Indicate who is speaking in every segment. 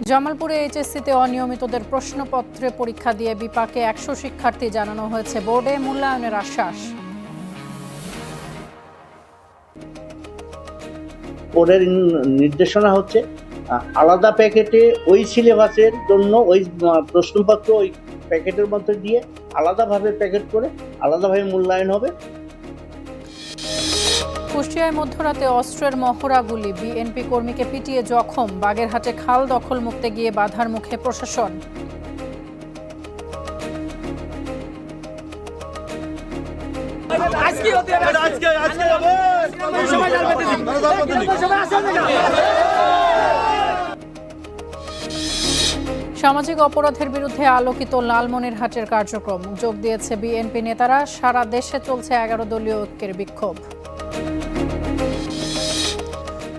Speaker 1: জামালপুরে এইচএসসিতে অনিয়মিতদের প্রশ্নপত্রে পরীক্ষা দিয়ে বিপাকে ১০০ শিক্ষার্থী জানানো হয়েছে বোর্ডে মূল্যায়নের আশ্বাস।
Speaker 2: বোর্ডের নির্দেশনা হচ্ছে আলাদা প্যাকেটে ওই সিলেবাসের জন্য ওই প্রশ্নপত্র ওই প্যাকেটের মধ্যে দিয়ে আলাদাভাবে প্যাকেট করে আলাদাভাবে মূল্যায়ন হবে।
Speaker 1: কুষ্টিয়ায় মধ্যরাতে অস্ত্রের মহড়া গুলি, বিএনপি কর্মীকে পিটিয়ে জখম। বাগেরহাটে খাল দখল মুক্তে গিয়ে বাধার মুখে প্রশাসন। সামাজিক অপরাধের বিরুদ্ধে আলোকিত লালমনিরহাটের কার্যক্রম, যোগ দিয়েছে বিএনপি নেতারা। সারা দেশে চলছে 11 দলীয় ঐক্যের বিক্ষোভ।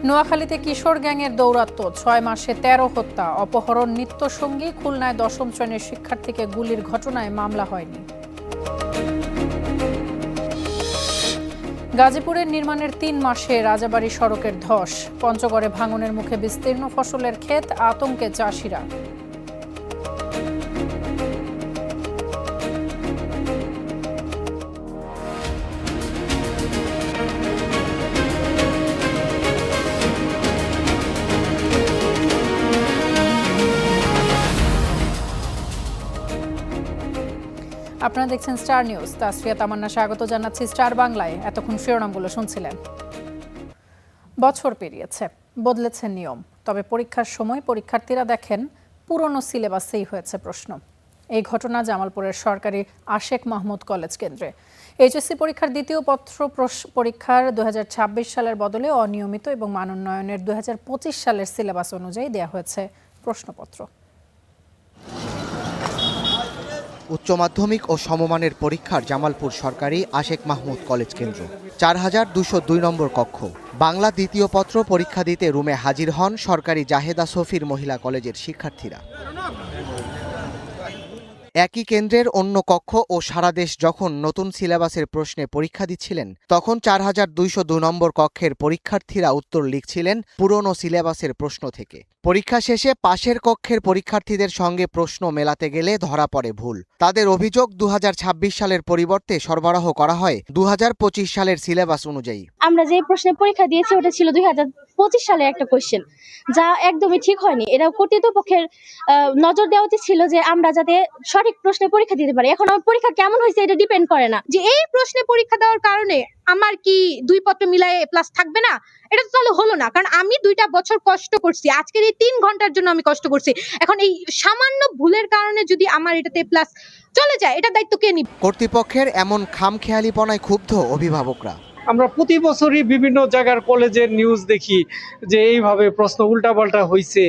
Speaker 1: নোয়াখালীতে কিশোর গ্যাংয়ের দৌরাত্ম্য, 6 মাসে 13 হত্যা, অপহরণ নিত্যসঙ্গী। খুলনায় 10ম শ্রেণীর শিক্ষার্থীকে গুলির ঘটনায় মামলা হয়নি। গাজীপুরের নির্মাণের 3 মাসে রাজাবাড়ী সড়কের ধস, পঞ্চগড়ে ভাঙনের মুখে বিস্তীর্ণ ফসলের ক্ষেত, আতঙ্কে চাষিরা। আপনারা দেখছেন স্টার নিউজ। তাসফিয়া তামান্না স্বাগত জানাচ্ছি স্টার বাংলায়। এতক্ষণ শিরোনামগুলো শুনছিলেন। বছর পেরিয়েছে, বদলেছে নিয়ম, তবে পরীক্ষার সময় পরীক্ষার্থীরা দেখেন পুরনো সিলেবাসেই হয়েছে প্রশ্ন। এই ঘটনা জামালপুরের সরকারি আশেক মাহমুদ কলেজ কেন্দ্রে। এইচএসসি পরীক্ষার দ্বিতীয় পত্র পরীক্ষার 2026 সালের বদলে অনিয়মিত এবং মানোন্নয়নের 2025 সালের সিলেবাস অনুযায়ী দেওয়া হয়েছে প্রশ্নপত্র।
Speaker 3: উচ্চ মাধ্যমিক ও সমমানের পরীক্ষার জামালপুর সরকারি আশেক মাহমুদ কলেজ কেন্দ্র, 4202 নম্বর কক্ষ। বাংলা দ্বিতীয় পত্র পরীক্ষা দিতে রুমে হাজির হন সরকারি জাহেদা সফির মহিলা কলেজের শিক্ষার্থীরা। একই কেন্দ্রের অন্য কক্ষ ও সারা দেশ যখন নতুন সিলেবাসের প্রশ্নে পরীক্ষা দিচ্ছিলেন, তখন 4202 নম্বর কক্ষের পরীক্ষার্থীরা উত্তর লিখছিলেন পুরনো সিলেবাসের প্রশ্ন থেকে। পরীক্ষা শেষে পাশের কক্ষের পরীক্ষার্থীদের সঙ্গে প্রশ্ন মেলাতে গেলে ধরা পড়ে ভুল। তাদের অভিযোগ 2026 সালের পরিবর্তে সরবরাহ করা হয় 2025 সালের সিলেবাস অনুযায়ী।
Speaker 4: আমরা যে প্রশ্নে পরীক্ষা দিয়েছি ওটা ছিল 2025 সালের একটা কোশ্চেন, যা একদমই ঠিক হয়নি। এটা কর্তৃপক্ষের নজর দেওয়া উচিত ছিল যে আমরা যাতে সঠিক প্রশ্নে পরীক্ষা দিতে পারি। এখন আমার পরীক্ষা কেমন হয়েছে এটা ডিপেন্ড করে না যে এই প্রশ্নে পরীক্ষা দেওয়ার কারণে আমার কি 2 পত্র মিলায়ে প্লাস থাকবে না, এটা তো তাহলে হলো না। কারণ আমি 2টা বছর কষ্ট করছি, আজকের এই 3 ঘন্টার জন্য আমি কষ্ট করছি। এখন এই সামান্য ভুলের কারণে যদি আমার এটাতে প্লাস চলে যায়, এটা দায়িত্ব কে নিবে?
Speaker 3: কর্তৃপক্ষের এমন খামখেয়ালিপনায় ক্ষুব্ধ অভিভাবকরা।
Speaker 5: আমরা প্রতি বছরই বিভিন্ন জায়গার কলেজের নিউজ দেখি যে এইভাবে প্রশ্ন উল্টাপাল্টা হয়েছে।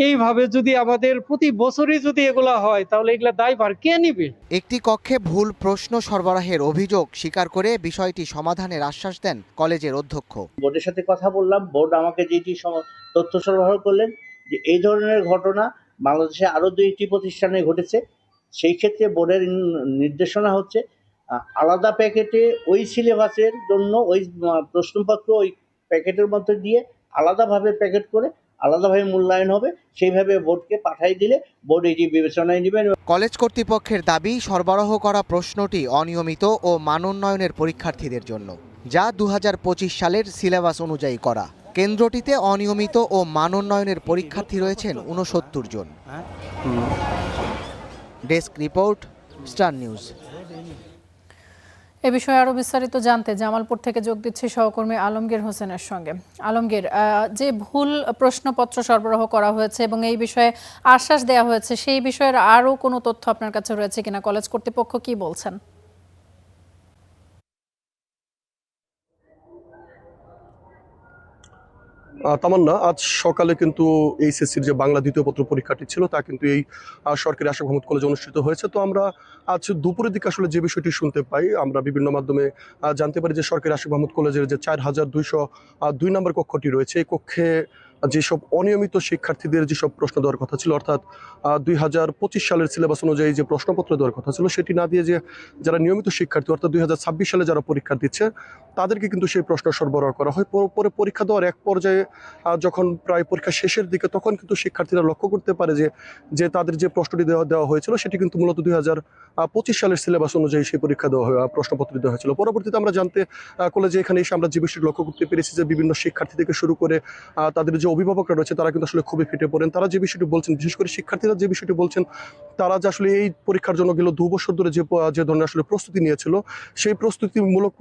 Speaker 5: এইভাবে যদি আমাদের প্রতি বছরই যদি এগুলা হয়, তাহলে এগুলা দায়ভার কে নিবে?
Speaker 3: একটি কক্ষে ভুল প্রশ্ন সরবরাহের অভিযোগ স্বীকার করে বিষয়টি সমাধানের আশ্বাস দেন কলেজের অধ্যক্ষ।
Speaker 2: বোর্ডের সাথে কথা বললাম, বোর্ড আমাকে যেটি তথ্য সরবরাহ করলেন যে এই ধরনের ঘটনা বাংলাদেশে আরও 2টি প্রতিষ্ঠানে ঘটেছে। সেই ক্ষেত্রে বোর্ডের নির্দেশনা হচ্ছে আলাদা প্যাকেটে ওই সিলেবাসের জন্য ওই প্রশ্নপত্র ওই প্যাকেটের মধ্যে দিয়ে আলাদাভাবে প্যাকেট করে আলাদাভাবে মূল্যায়ন হবে। সেইভাবে বোর্ডকে পাঠাই দিলে বোর্ড এটি বিবেচনায় নেবেন।
Speaker 3: কলেজ কর্তৃপক্ষের দাবি, সরবরাহ করা প্রশ্নটি অনিয়মিত ও মানোন্নয়নের পরীক্ষার্থীদের জন্য, যা 2025 সালের সিলেবাস অনুযায়ী করা। কেন্দ্রটিতে অনিয়মিত ও মানোন্নয়নের পরীক্ষার্থী রয়েছেন 69 জন। Desk report, star news.
Speaker 1: এ বিষয়ে আরো বিস্তারিত জানতে জামালপুর থেকে যোগ দিচ্ছি সহকর্মী আলমগীর হোসেনের সঙ্গে। আলমগীর, যে ভুল প্রশ্নপত্র সরবরাহ করা হয়েছে এবং এই বিষয়ে আশ্বাস দেওয়া হয়েছে, সেই বিষয়ের আরো কোনো তথ্য আপনার কাছে রয়েছে কিনা? কলেজ কর্তৃপক্ষ কি বলছেন?
Speaker 6: তামান্না, আজ সকালে কিন্তু এইচএসসির যে বাংলা দ্বিতীয় পত্র পরীক্ষাটি ছিল তা কিন্তু এই সরকারি আশেক মাহমুদ কলেজে অনুষ্ঠিত হয়েছে। তো আমরা আজ দুপুরের দিকে আসলে যে বিষয়টি শুনতে পাই, আমরা বিভিন্ন মাধ্যমে জানতে পারি যে সরকারি আশেক মাহমুদ কলেজের যে 4202 নম্বর কক্ষটি রয়েছে, এই কক্ষে যেসব অনিয়মিত শিক্ষার্থীদের যেসব প্রশ্ন দেওয়ার কথা ছিল, অর্থাৎ 2025 সালের সিলেবাস অনুযায়ী যে প্রশ্নপত্র দেওয়ার কথা ছিল সেটি না দিয়ে যে যারা নিয়মিত শিক্ষার্থী অর্থাৎ 2026 সালে যারা পরীক্ষা দিচ্ছে তাদেরকে কিন্তু সেই প্রশ্ন সরবরাহ করা হয়। পরে পরীক্ষা দেওয়ার এক পর্যায়ে যখন প্রায় পরীক্ষা শেষের দিকে তখন কিন্তু শিক্ষার্থীরা লক্ষ্য করতে পারে যে তাদের যে প্রশ্নটি দেওয়া হয়েছিল সেটি কিন্তু মূলত 2025 সালের সিলেবাস অনুযায়ী সেই পরীক্ষা দেওয়া হয়, প্রশ্নপত্র দেওয়া হয়েছিল। পরবর্তীতে আমরা জানতে কলেজে এখানে এসে আমরা যে বিষয়টি লক্ষ্য করতে পেরেছি যে বিভিন্ন শিক্ষার্থী থেকে শুরু করে তাদের যে অভিভাবকরা রয়েছে তারা কিন্তু আসলে খুবই ফেটে পড়েন। তারা যে বিষয়টি বলছেন, বিশেষ করে শিক্ষার্থীরা যে বিষয়টি বলছেন, তারা যে আসলে এই পরীক্ষার জন্য গেল 2 বছর ধরে যে ধরনের আসলে প্রস্তুতি নিয়েছিল সেই প্রস্তুতিমূলক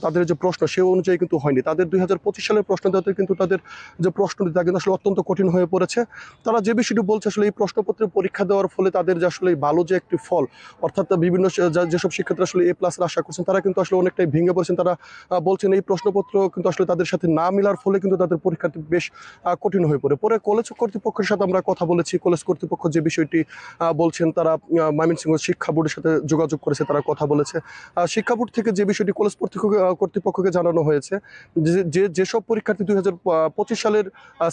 Speaker 6: তাদের যে প্রশ্ন সে অনুযায়ী কিন্তু হয়নি। তাদের 2025 সালের প্রশ্ন দেওয়াতে কিন্তু তাদের যে প্রশ্নটি তা কিন্তু আসলে অত্যন্ত কঠিন হয়ে পড়েছে। তারা যে বিষয়টি বলছে আসলে এই প্রশ্নপত্রের পরীক্ষা দেওয়ার ফলে তাদের যে আসলে ভালো যে একটি ফল, অর্থাৎ বিভিন্ন যেসব শিক্ষার্থীরা আসলে A+ আশা করছেন তারা কিন্তু আসলে অনেকটাই ভেঙে পড়েছেন। তারা বলছেন এই প্রশ্নপত্র কিন্তু আসলে তাদের সাথে না মিলার ফলে কিন্তু তাদের পরীক্ষাটি বেশ কঠিন হয়ে পড়ে। পরে কলেজ কর্তৃপক্ষের সাথে আমরা কথা বলেছি। কলেজ কর্তৃপক্ষ যে বিষয়টি বলছেন, তারা ময়মনসিংহ শিক্ষা বোর্ডের সাথে যোগাযোগ করেছে, তারা কথা বলেছে। শিক্ষা বোর্ড থেকে যে বিষয়টি কলেজ কর্তৃপক্ষকে জানানো হয়েছে যেসব পরীক্ষার্থী 2025 সালের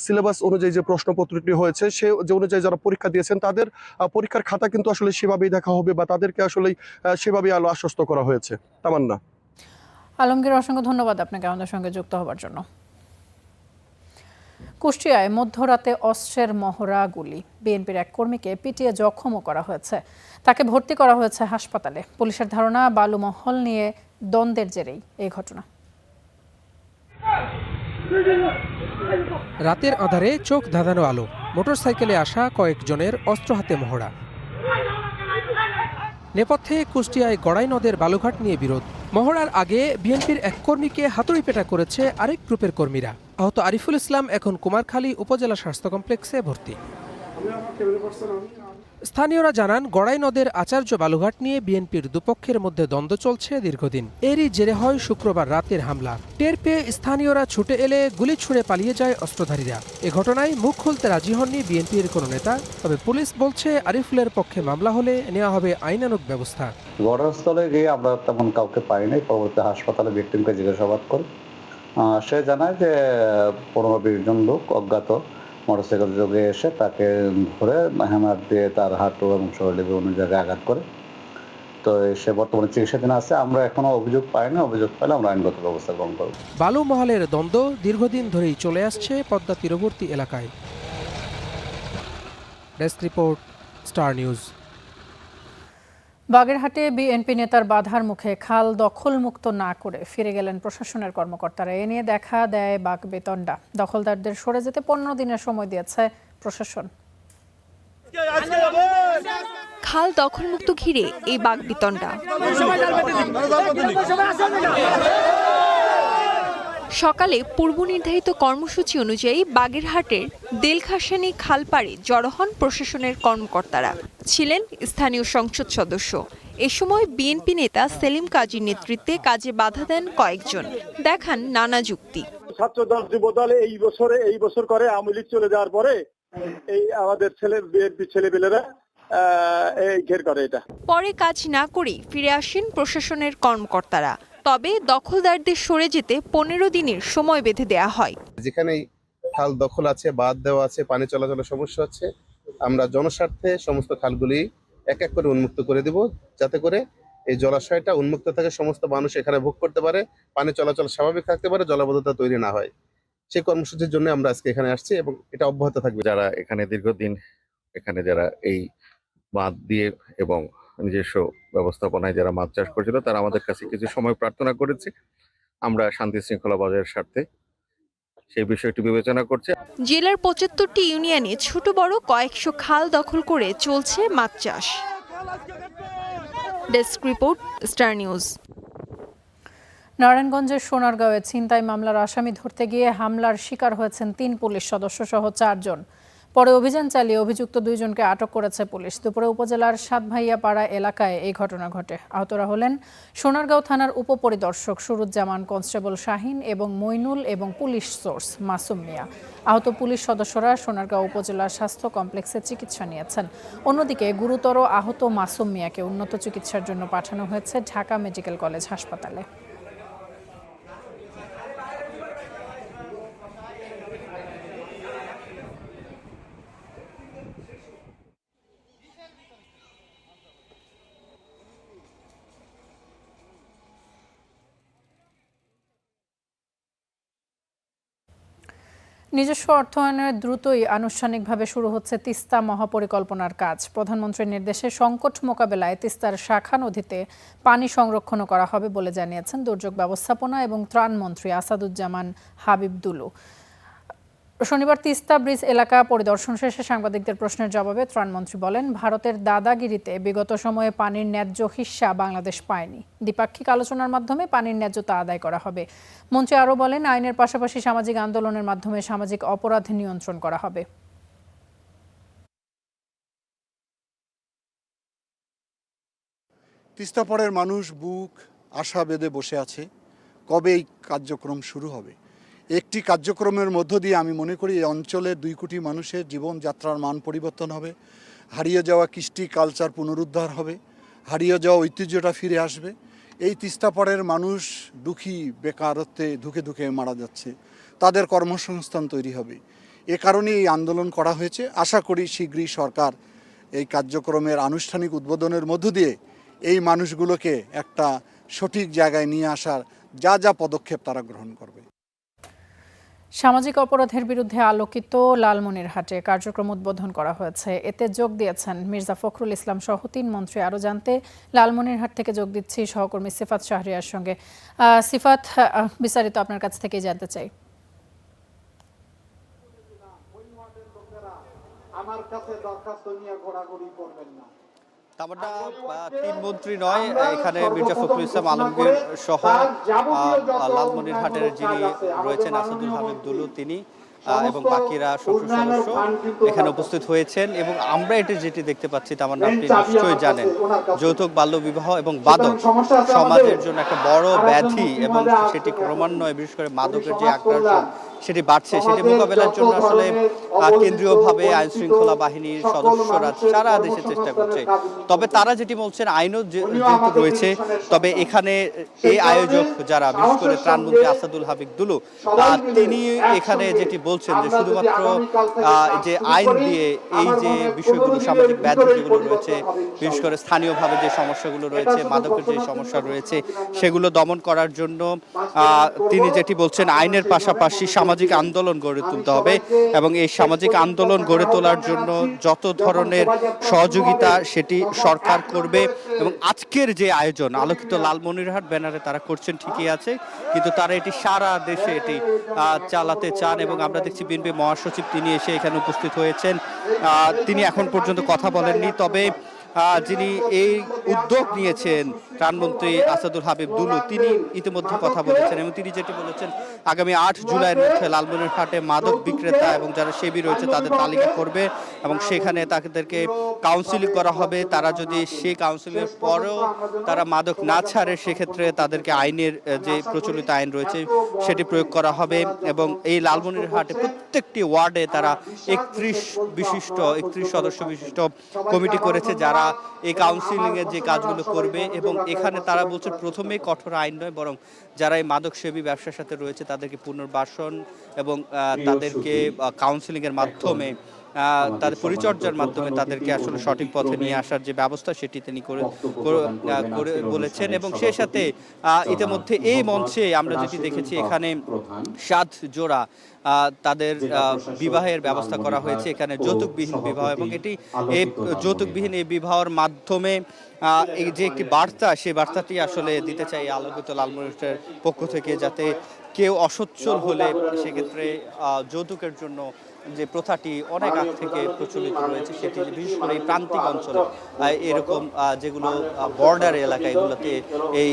Speaker 6: সিলেবাস অনুযায়ী যে প্রশ্নপত্রটি হয়েছে যে অনুযায়ী যারা পরীক্ষা দিয়েছেন তাদের পরীক্ষার খাতা কিন্তু আসলে সেভাবেই দেখা হবে বা তাদেরকে আসলে সেভাবেই আশ্বস্ত করা হয়েছে। তামান্না।
Speaker 1: আলমগীর, অসংখ্য ধন্যবাদ আপনাকে আমাদের সঙ্গে যুক্ত হবার জন্য। কুষ্টিয়ায় মধ্যরাতে অস্ত্রের মহড়া গুলি, বিএনপির এক কর্মীকে পিটিয়ে জখমও করা হয়েছে। তাকে ভর্তি করা হয়েছে হাসপাতালে। পুলিশের ধারণা বালু মহল নিয়ে দ্বন্দ্বের জেরেই এই ঘটনা।
Speaker 7: রাতের আঁধারে চোখ ধাঁধানো আলো, মোটরসাইকেলে আসা কয়েকজনের অস্ত্র হাতে মহড়া। নেপথ্যে কুষ্টিয়ায় গড়াই নদের বালুঘাট নিয়ে বিরোধ। মহড়ার আগে বিএনপির এক কর্মীকে হাতুড়ি পেটা করেছে আরেক গ্রুপের কর্মীরা। আহত আরিফুল ইসলাম এখন কুমারখালী উপজেলা স্বাস্থ্য কমপ্লেক্সে ভর্তি। স্থানীয়রা জানান, গড়াই নদের আচার্য বালুঘাট নিয়ে বিএনপির দুপক্ষের মধ্যে দ্বন্দ্ব চলছে দীর্ঘদিন। এরই জেরে হয় শুক্রবার রাতের হামলা। টের পেয়ে স্থানীয়রা ছুটে এলে গুলি ছুড়ে পালিয়ে যায় অস্ত্রধারীরা। এ ঘটনায় মুখ খুলতে রাজি হননি বিএনপির কোনো নেতা। তবে পুলিশ বলছে আরিফুলের পক্ষে মামলা হলে নেওয়া হবে আইনানুগ ব্যবস্থা।
Speaker 8: ঘটনাস্থলে গিয়ে আমরা তেমন কাউকে পাইনি। পরবর্তী হাসপাতালে ভিকটিমকে জিজ্ঞাসাবাদ করি। সে জানায় যে 15-20 জন লোক অজ্ঞাত মোটরসাইকেল যোগে এসে তাকে ধরে হ্যামার দিয়ে তার হাঁটু এবং শরীরে বিভিন্ন জায়গায় আঘাত করে। তো সে বর্তমানে চিকিৎসাধীন আছে। আমরা এখনো অভিযোগ পাইনি। অভিযোগ পেলে আমরা আইনগত ব্যবস্থা গ্রহণ করব।
Speaker 7: বালু মহলের দ্বন্দ্ব দীর্ঘদিন ধরেই চলে আসছে পদ্মা তীরবর্তী এলাকায়। Desk report, star news.
Speaker 1: বাগেরহাটে বিএনপি নেতার বাধার মুখে খাল দখলমুক্ত না করে ফিরে গেলেন প্রশাসনের কর্মকর্তারা। এ নিয়ে দেখা দেয় বাকবিতণ্ডা। দখলদারদের সরে যেতে 15 দিনের সময় দিয়েছে প্রশাসন।
Speaker 9: খাল দখলমুক্ত ঘিরে এই বাকবিতণ্ডা। সকালে পূর্ব নির্ধারিত কর্মসূচি অনুযায়ী বাগেরহাটের দেলখাসানি খালপাড়ে জড়ো হন প্রশাসনের কর্মকর্তারা। ছিলেন স্থানীয় সংসদ সদস্য। এ সময় বিএনপি নেতা সেলিম কাজীর নেতৃত্বে কাজে বাধা দেন কয়েকজন, দেখান নানা যুক্তি।
Speaker 10: ছাত্রদল যুবদল এই বছর করে আওয়ামী লীগ চলে যাওয়ার পরে এই আমাদের বিএনপি ছেলেপেলেরা ঘের করে এটা।
Speaker 9: পরে কাজ না করেই ফিরে আসেন প্রশাসনের কর্মকর্তারা। তবে দখলদারদের সরে যেতে 15 দিনের সময় বেঁধে দেয়া হয়।
Speaker 11: যেখানেই খাল দখল আছে, বাঁধ দেওয়া আছে, পানি চলাচলের সমস্যা হচ্ছে, আমরা জনস্বার্থে সমস্ত খালগুলি এক এক করে উন্মুক্ত করে দেব, যাতে করে এই জলাশয়টা উন্মুক্ত থাকে, সমস্ত মানুষ এখানে ভোগ করতে পারে, পানি চলাচল স্বাভাবিক থাকতে পারে, জলাবদ্ধতা তৈরি না হয়। সেই কর্মসূচির জন্য আমরা আজকে এখানে আসছি এবং এটা অব্যাহত থাকবে।
Speaker 12: যারা এখানে দীর্ঘদিন যারা এই বাঁধ দিয়ে এবং নিজস্ব ব্যবস্থাপনায় যারা মাছ চাষ করেছিল তারা আমাদের কাছে কিছু সময় প্রার্থনা করেছে। আমরা শান্তি শৃঙ্খলা বজায়ের স্বার্থে সেই বিষয়টি বিবেচনা করছি।
Speaker 9: জেলার 75টি ইউনিয়নে ছোট বড় কয়েকশো খাল দখল করে চলছে মাছ চাষ। Desk report, star news.
Speaker 1: নারায়ণগঞ্জের সোনারগাঁওয়ে ছিনতাই মামলার আসামি ধরতে গিয়ে হামলার শিকার হয়েছেন 3 পুলিশ সদস্য সহ 4 জন। পরে অভিযান চালিয়ে অভিযুক্ত 2 জনকে আটক করেছে পুলিশ। দুপুরে উপজেলার সাতভাইয়াপাড়া এলাকায় এই ঘটনা ঘটে। আহতরা হলেন সোনারগাঁও থানার উপপরিদর্শক সুরুজ্জামান, কনস্টেবল শাহিন এবং মইনুল এবং পুলিশ সোর্স মাসুম মিয়া। আহত পুলিশ সদস্যরা সোনারগাঁও উপজেলার স্বাস্থ্য কমপ্লেক্সে চিকিৎসা নিয়েছেন। অন্যদিকে গুরুতর আহত মাসুম মিয়াকে উন্নত চিকিৎসার জন্য পাঠানো হয়েছে ঢাকা মেডিকেল কলেজ হাসপাতালে। নিজস্ব অর্থায়নে দ্রুতই আনুষ্ঠানিকভাবে শুরু হচ্ছে তিস্তা মহাপরিকল্পনার কাজ। প্রধানমন্ত্রীর নির্দেশে সংকট মোকাবেলায় তিস্তার শাখা নদীতে পানি সংরক্ষণ করা হবে বলে জানিয়েছেন দুর্যোগ ব্যবস্থাপনা এবং ত্রাণমন্ত্রী আসাদুজ্জামান হাবিব দুলু। শনিবার তিস্তা ব্রিজ এলাকা পরিদর্শন শেষে সাংবাদিকদের প্রশ্নের জবাবে ত্রাণমন্ত্রী বলেন, ভারতের দাদাগিরিতে বিগত সময়ে পানির ন্যায্য হিস্সা বাংলাদেশ পায়নি। দ্বিপাক্ষিক আলোচনার মাধ্যমে পানির ন্যায্যতা আদায় করা হবে। মন্ত্রী আরও বলেন, আইনের পাশাপাশি সামাজিক আন্দোলনের মাধ্যমে সামাজিক অপরাধ নিয়ন্ত্রণ করা হবে।
Speaker 13: তিস্তা পাড়ের মানুষ বুক আশা বেঁধে বসে আছে, কবে এই কার্যক্রম শুরু হবে। একটি কার্যক্রমের মধ্য দিয়ে আমি মনে করি এই অঞ্চলের 2 কোটি মানুষের জীবনযাত্রার মান পরিবর্তন হবে, হারিয়ে যাওয়া কৃষ্টি কালচার পুনরুদ্ধার হবে, হারিয়ে যাওয়া ঐতিহ্যটা ফিরে আসবে। এই তিস্তা পাড়ের মানুষ দুঃখী, বেকারত্বে ধুকে ধুকে মারা যাচ্ছে, তাদের কর্মসংস্থান তৈরি হবে। এ কারণে এই আন্দোলন করা হয়েছে। আশা করি শীঘ্রই সরকার এই কার্যক্রমের আনুষ্ঠানিক উদ্বোধনের মধ্য দিয়ে এই মানুষগুলোকে একটা সঠিক জায়গায় নিয়ে আসার যা যা পদক্ষেপ তারা গ্রহণ করবে।
Speaker 1: সামাজিক অপরাধের বিরুদ্ধে আলোকিত লালমনিরহাটে কার্যক্রম উদ্বোধন করা হয়েছে। এতে যোগ দিয়েছেন মির্জা ফখরুল ইসলাম সহ 3 মন্ত্রী। আরও জানতে লালমনিরহাট থেকে যোগ দিচ্ছি সহকর্মী সিফাত শাহরিয়ার সঙ্গে। সিফাত, বিস্তারিত আপনার কাছ থেকে জানতে চাই।
Speaker 14: আমার কাছে দরখাস্ত নিয়ে ঘোরাঘুরি করবেন না। তামান্না 3 মন্ত্রী নয়, এখানে মির্জা ফখরুল ইসলাম আলমগীর সহ লালমনিরহাটের যিনি রয়েছেন আসাদুল হাবিব দুলু, তিনি এবং বাকিরা সংসদ সদস্য এখানে উপস্থিত হয়েছেন। এবং আমরা যেটি দেখতে পাচ্ছি, তামান্না আপনি নিশ্চয়ই জানেন, যৌতুক বাল্যবিবাহ এবং মাদক সমাজের জন্য একটা বড় ব্যাধি এবং সেটি ক্রমান্বয়ে বিশেষ করে মাদকের যে আগ্রাসন সেটি বাড়ছে। সেটি মোকাবেলার জন্য আসলে কেন্দ্রীয়ভাবে আইন শৃঙ্খলা বাহিনীর সদস্যরা সারা দেশে চেষ্টা করছে। তবে তারা যেটি বলছেন, আইনও যেহেতু রয়েছে, তবে এখানে এই আয়োজক যারা, বিশেষ করে ত্রাণমন্ত্রী আসাদুল হাবিব দুলু, তিনি এখানে যেটি বলছেন যে শুধুমাত্র যে আইন দিয়ে এই যে বিষয়গুলো, সামাজিক ব্যাধি যেগুলো রয়েছে, বিশেষ করে স্থানীয়ভাবে যে সমস্যাগুলো রয়েছে, মাদকের যে সমস্যা রয়েছে, সেগুলো দমন করার জন্য তিনি যেটি বলছেন, আইনের পাশাপাশি সামাজিক আন্দোলন গড়ে তুলতে হবে এবং এই সামাজিক আন্দোলন গড়ে তোলার জন্য যত ধরনের সহযোগিতা সেটি সরকার করবে। এবং আজকের যে আয়োজন আলোকিত লালমনিরহাট ব্যানারে তারা করছেন ঠিকই আছে, কিন্তু তারা এটি সারা দেশে এটি চালাতে চান। এবং আমরা দেখছি বিএনপি মহাসচিব তিনি এসে এখানে উপস্থিত হয়েছেন, তিনি এখন পর্যন্ত কথা বলেননি। তবে যিনি এই উদ্যোগ নিয়েছেন ত্রাণমন্ত্রী আসাদুল হাবিব দুলু, তিনি ইতিমধ্যে কথা বলেছেন এবং তিনি যেটি বলেছেন, আগামী 8 জুলাইয়ের মধ্যে লালমনিরহাটে মাদক বিক্রেতা এবং যারা সেবী রয়েছে তাদের তালিকা করবে এবং সেখানে তাদেরকে কাউন্সিলিং করা হবে। তারা যদি সেই কাউন্সিলিংয়ের পরেও তারা মাদক না ছাড়ে, সেক্ষেত্রে তাদেরকে আইনের যে প্রচলিত আইন রয়েছে সেটি প্রয়োগ করা হবে। এবং এই লালমনিরহাটে প্রত্যেকটি ওয়ার্ডে তারা 31 সদস্য বিশিষ্ট কমিটি করেছে, যারা এই কাউন্সিলিং এর যে কাজগুলো করবে। এবং এখানে তারা বলছে, প্রথমে কঠোর আইন নয়, বরং যারা এই মাদক সেবী ব্যবসার সাথে রয়েছে তাদেরকে পুনর্বাসন এবং তাদেরকে কাউন্সিলিং এর মাধ্যমে, তাদের পরিচর্যার মাধ্যমে তাদেরকে আসলে সঠিক পথে নিয়ে আসার যে ব্যবস্থা সেটি তিনি করে বলেছেন। এবং সেই সাথে ইতিমধ্যে এই মঞ্চে আমরা যেটি দেখেছি, এখানে 7 জোড়া তাদের বিবাহের ব্যবস্থা করা হয়েছে, এখানে যৌতুকবিহীন বিবাহ। এবং এটি এই যৌতুকবিহীন এই বিবাহের মাধ্যমে এই যে একটি বার্তা, সেই বার্তাটি আসলে দিতে চাই আলোকিত লালমনিরহাটের পক্ষ থেকে, যাতে কেউ অসচ্ছল হলে সেক্ষেত্রে যৌতুকের জন্য যে প্রথাটি অনেক আগ থেকে প্রচলিত রয়েছে, সেটি বিশেষ করে এই প্রান্তিক অঞ্চলে, এরকম যেগুলো বর্ডার এলাকা, এগুলোতে এই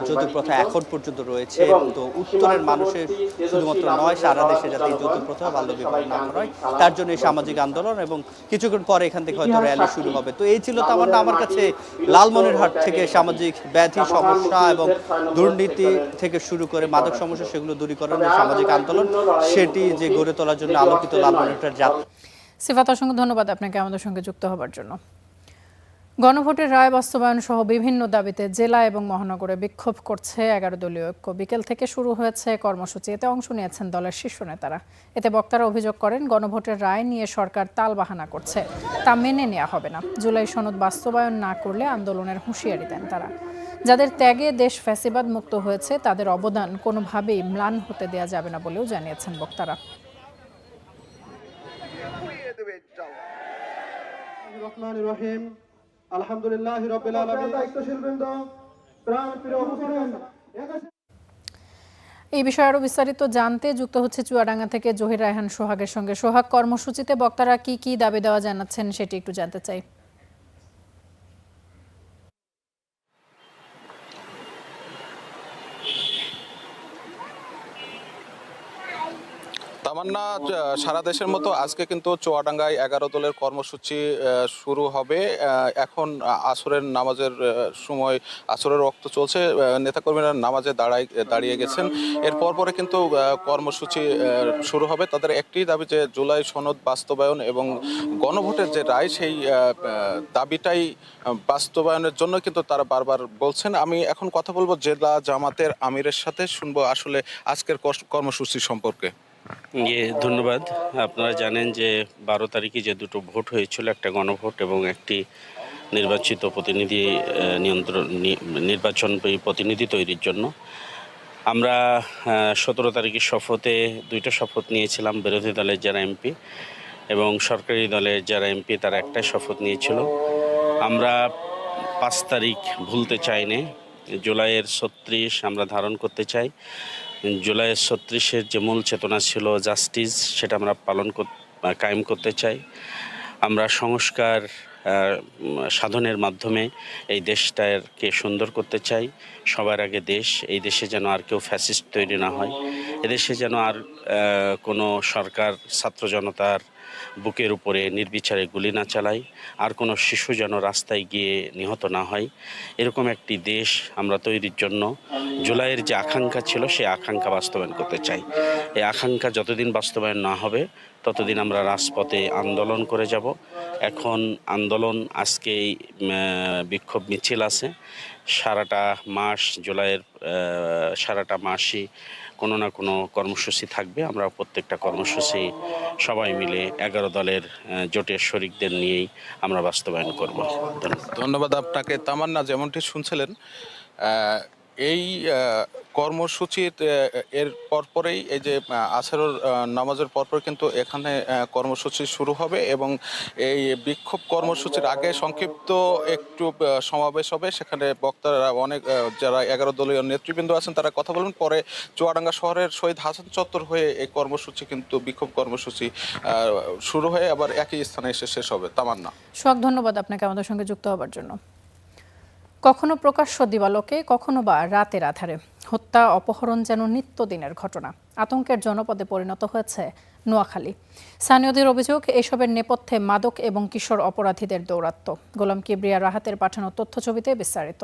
Speaker 14: যৌতুক প্রথা এখন পর্যন্ত রয়েছে। তো উত্তরের মানুষের শুধুমাত্র নয়, সারা দেশে যাতে এই যৌতুক প্রথা, বাল্যবিবাহ না করা হয়, তার জন্য এই সামাজিক আন্দোলন। এবং কিছুক্ষণ পরে এখান থেকে হয়তো র্যালি শুরু হবে। তো এই ছিল তামান্না আমার কাছে লালমনিরহাট থেকে সামাজিক ব্যাধি সমস্যা এবং দুর্নীতি থেকে শুরু করে মাদক সমস্যা, সেগুলো দূরীকরণের সামাজিক আন্দোলন, সেটি যে গড়ে তোলার জন্য আলোকিত লালমনিরহাটের যাত্রা।
Speaker 1: সিফাত, অসংখ্য ধন্যবাদ আপনাকে আমাদের সঙ্গে যুক্ত হবার জন্য। গণভোটের রায় বাস্তবায়ন সহ বিভিন্ন দাবিতে জেলা এবং মহানগরে বিক্ষোভ করছে 11 দলীয় ঐক্য। বিকেল থেকে শুরু হয়েছে কর্মসূচি। এতে অংশ নিয়েছেন দলের শীর্ষ নেতারা। এতে বক্তারা অভিযোগ করেন, গণভোটের রায় নিয়ে সরকার তালবাহানা করছে, তা মেনে নেওয়া হবে না। জুলাই সনদ বাস্তবায়ন না করলে আন্দোলনের হুঁশিয়ারি দেন তারা। যাদের ত্যাগে দেশ ফ্যাসিবাদ মুক্ত হয়েছে, তাদের অবদান কোনোভাবেই ম্লান হতে দেওয়া যাবে না বলেও জানিয়েছেন বক্তারা।
Speaker 15: রহমানির রহিম আলহামদুলিল্লাহি রাব্বিল আলামিন। দায়িত্বশীলবৃন্দ, প্রাণপ্রিয় মুসলিম,
Speaker 1: এই বিষয়ে আরো বিস্তারিত জানতে যুক্ত হচ্ছে চুয়াডাঙ্গা থেকে জহির রায়হান সোহাগের সঙ্গে। সোহাগ, কর্মসূচিতে বক্তারা কি কি দাবি দেওয়া জানাচ্ছেন সেটি একটু জানতে চাই।
Speaker 16: তামান্না, সারা দেশের মতো আজকে কিন্তু চুয়াডাঙ্গায় 11 দলের কর্মসূচি শুরু হবে। এখন আসরের নামাজের সময়, আসরের ওয়াক্ত চলছে, নেতাকর্মীরা নামাজে দাঁড়িয়ে গেছেন। এর পরে কিন্তু কর্মসূচি শুরু হবে। তাদের একটি দাবি যে জুলাই সনদ বাস্তবায়ন এবং গণভোটের যে রায়, সেই দাবিটাই বাস্তবায়নের জন্য কিন্তু তারা বারবার বলছেন। আমি এখন কথা বলবো জেলা জামাতের আমিরের সাথে, শুনবো আসলে আজকের কর্মসূচি সম্পর্কে।
Speaker 17: ধন্যবাদ। আপনারা জানেন যে 12 তারিখে যে দুটো ভোট হয়েছিল, একটা গণভোট এবং একটি নির্বাচিত প্রতিনিধি নির্বাচন প্রতিনিধি তৈরির জন্য আমরা 17 তারিখের শপথে দুইটা শপথ নিয়েছিলাম। বিরোধী দলের যারা এমপি এবং সরকারি দলের যারা এমপি তারা একটাই শপথ নিয়েছিল। আমরা 5 তারিখ ভুলতে চাই না। জুলাইয়ের 36 আমরা ধারণ করতে চাই। জুলাইয়ের 36-এর যে মূল চেতনা ছিল জাস্টিস, সেটা আমরা কায়েম করতে চাই। আমরা সংস্কার সাধনের মাধ্যমে এই দেশটাকে সুন্দর করতে চাই। সবার আগে দেশ, এই দেশে যেন আর কেউ ফ্যাসিস্ট তৈরি না হয়, এদেশে যেন আর কোনো সরকার ছাত্র জনতার বুকের উপরে নির্বিচারে গুলি না চালায়, আর কোনো শিশু যেন রাস্তায় গিয়ে নিহত না হয়। এরকম একটি দেশ আমরা তৈরির জন্য জুলাইয়ের যে আকাঙ্ক্ষা ছিল, সেই আকাঙ্ক্ষা বাস্তবায়ন করতে চাই। এই আকাঙ্ক্ষা যতদিন বাস্তবায়ন না হবে ততদিন আমরা রাজপথে আন্দোলন করে যাব। এখন আন্দোলন, আজকে বিক্ষোভ মিছিল আছে সারাটা মাস, জুলাইয়ের সারাটা মাসই কোনো না কোনো কর্মসূচি থাকবে। আমরা প্রত্যেকটা কর্মসূচি সবাই মিলে 11 দলের জোটের শরিকদের নিয়েই আমরা বাস্তবায়ন করব।
Speaker 16: ধন্যবাদ আপনাকে। তামান্না, যেমনটি শুনছিলেন, এই কর্মসূচির এর পরপরেই এই যে আসরের নামাজের পরপর কিন্তু এখানে কর্মসূচি শুরু হবে এবং এই বিক্ষোভ কর্মসূচির আগে সংক্ষিপ্ত একটু সমাবেশ হবে। সেখানে বক্তারা অনেক যারা 11 দলীয় নেতৃবৃন্দ আছেন তারা কথা বলবেন। পরে চুয়াডাঙ্গা শহরের শহীদ হাসান চত্বর হয়ে এই কর্মসূচি কিন্তু বিক্ষোভ কর্মসূচি শুরু হয়ে আবার একই স্থানে এসে শেষ হবে। তামান্না,
Speaker 1: সোহাগ, ধন্যবাদ আপনাকে আমাদের সঙ্গে যুক্ত হওয়ার জন্য। কখনো প্রকাশ্য দিবালোকে, কখনো বা রাতের আধারে হত্যা, অপহরণ যেন নিত্যদিনের ঘটনা। আতঙ্কের জনপদে পরিণত হয়েছে নোয়াখালী। স্থানীয়দের অভিযোগ, এসবের নেপথ্যে মাদক এবং কিশোর অপরাধীদের দৌরাত্ম্য। গোলাম কিবরিয়া রাহাতের পাঠানো তথ্যছবিতে বিস্তারিত।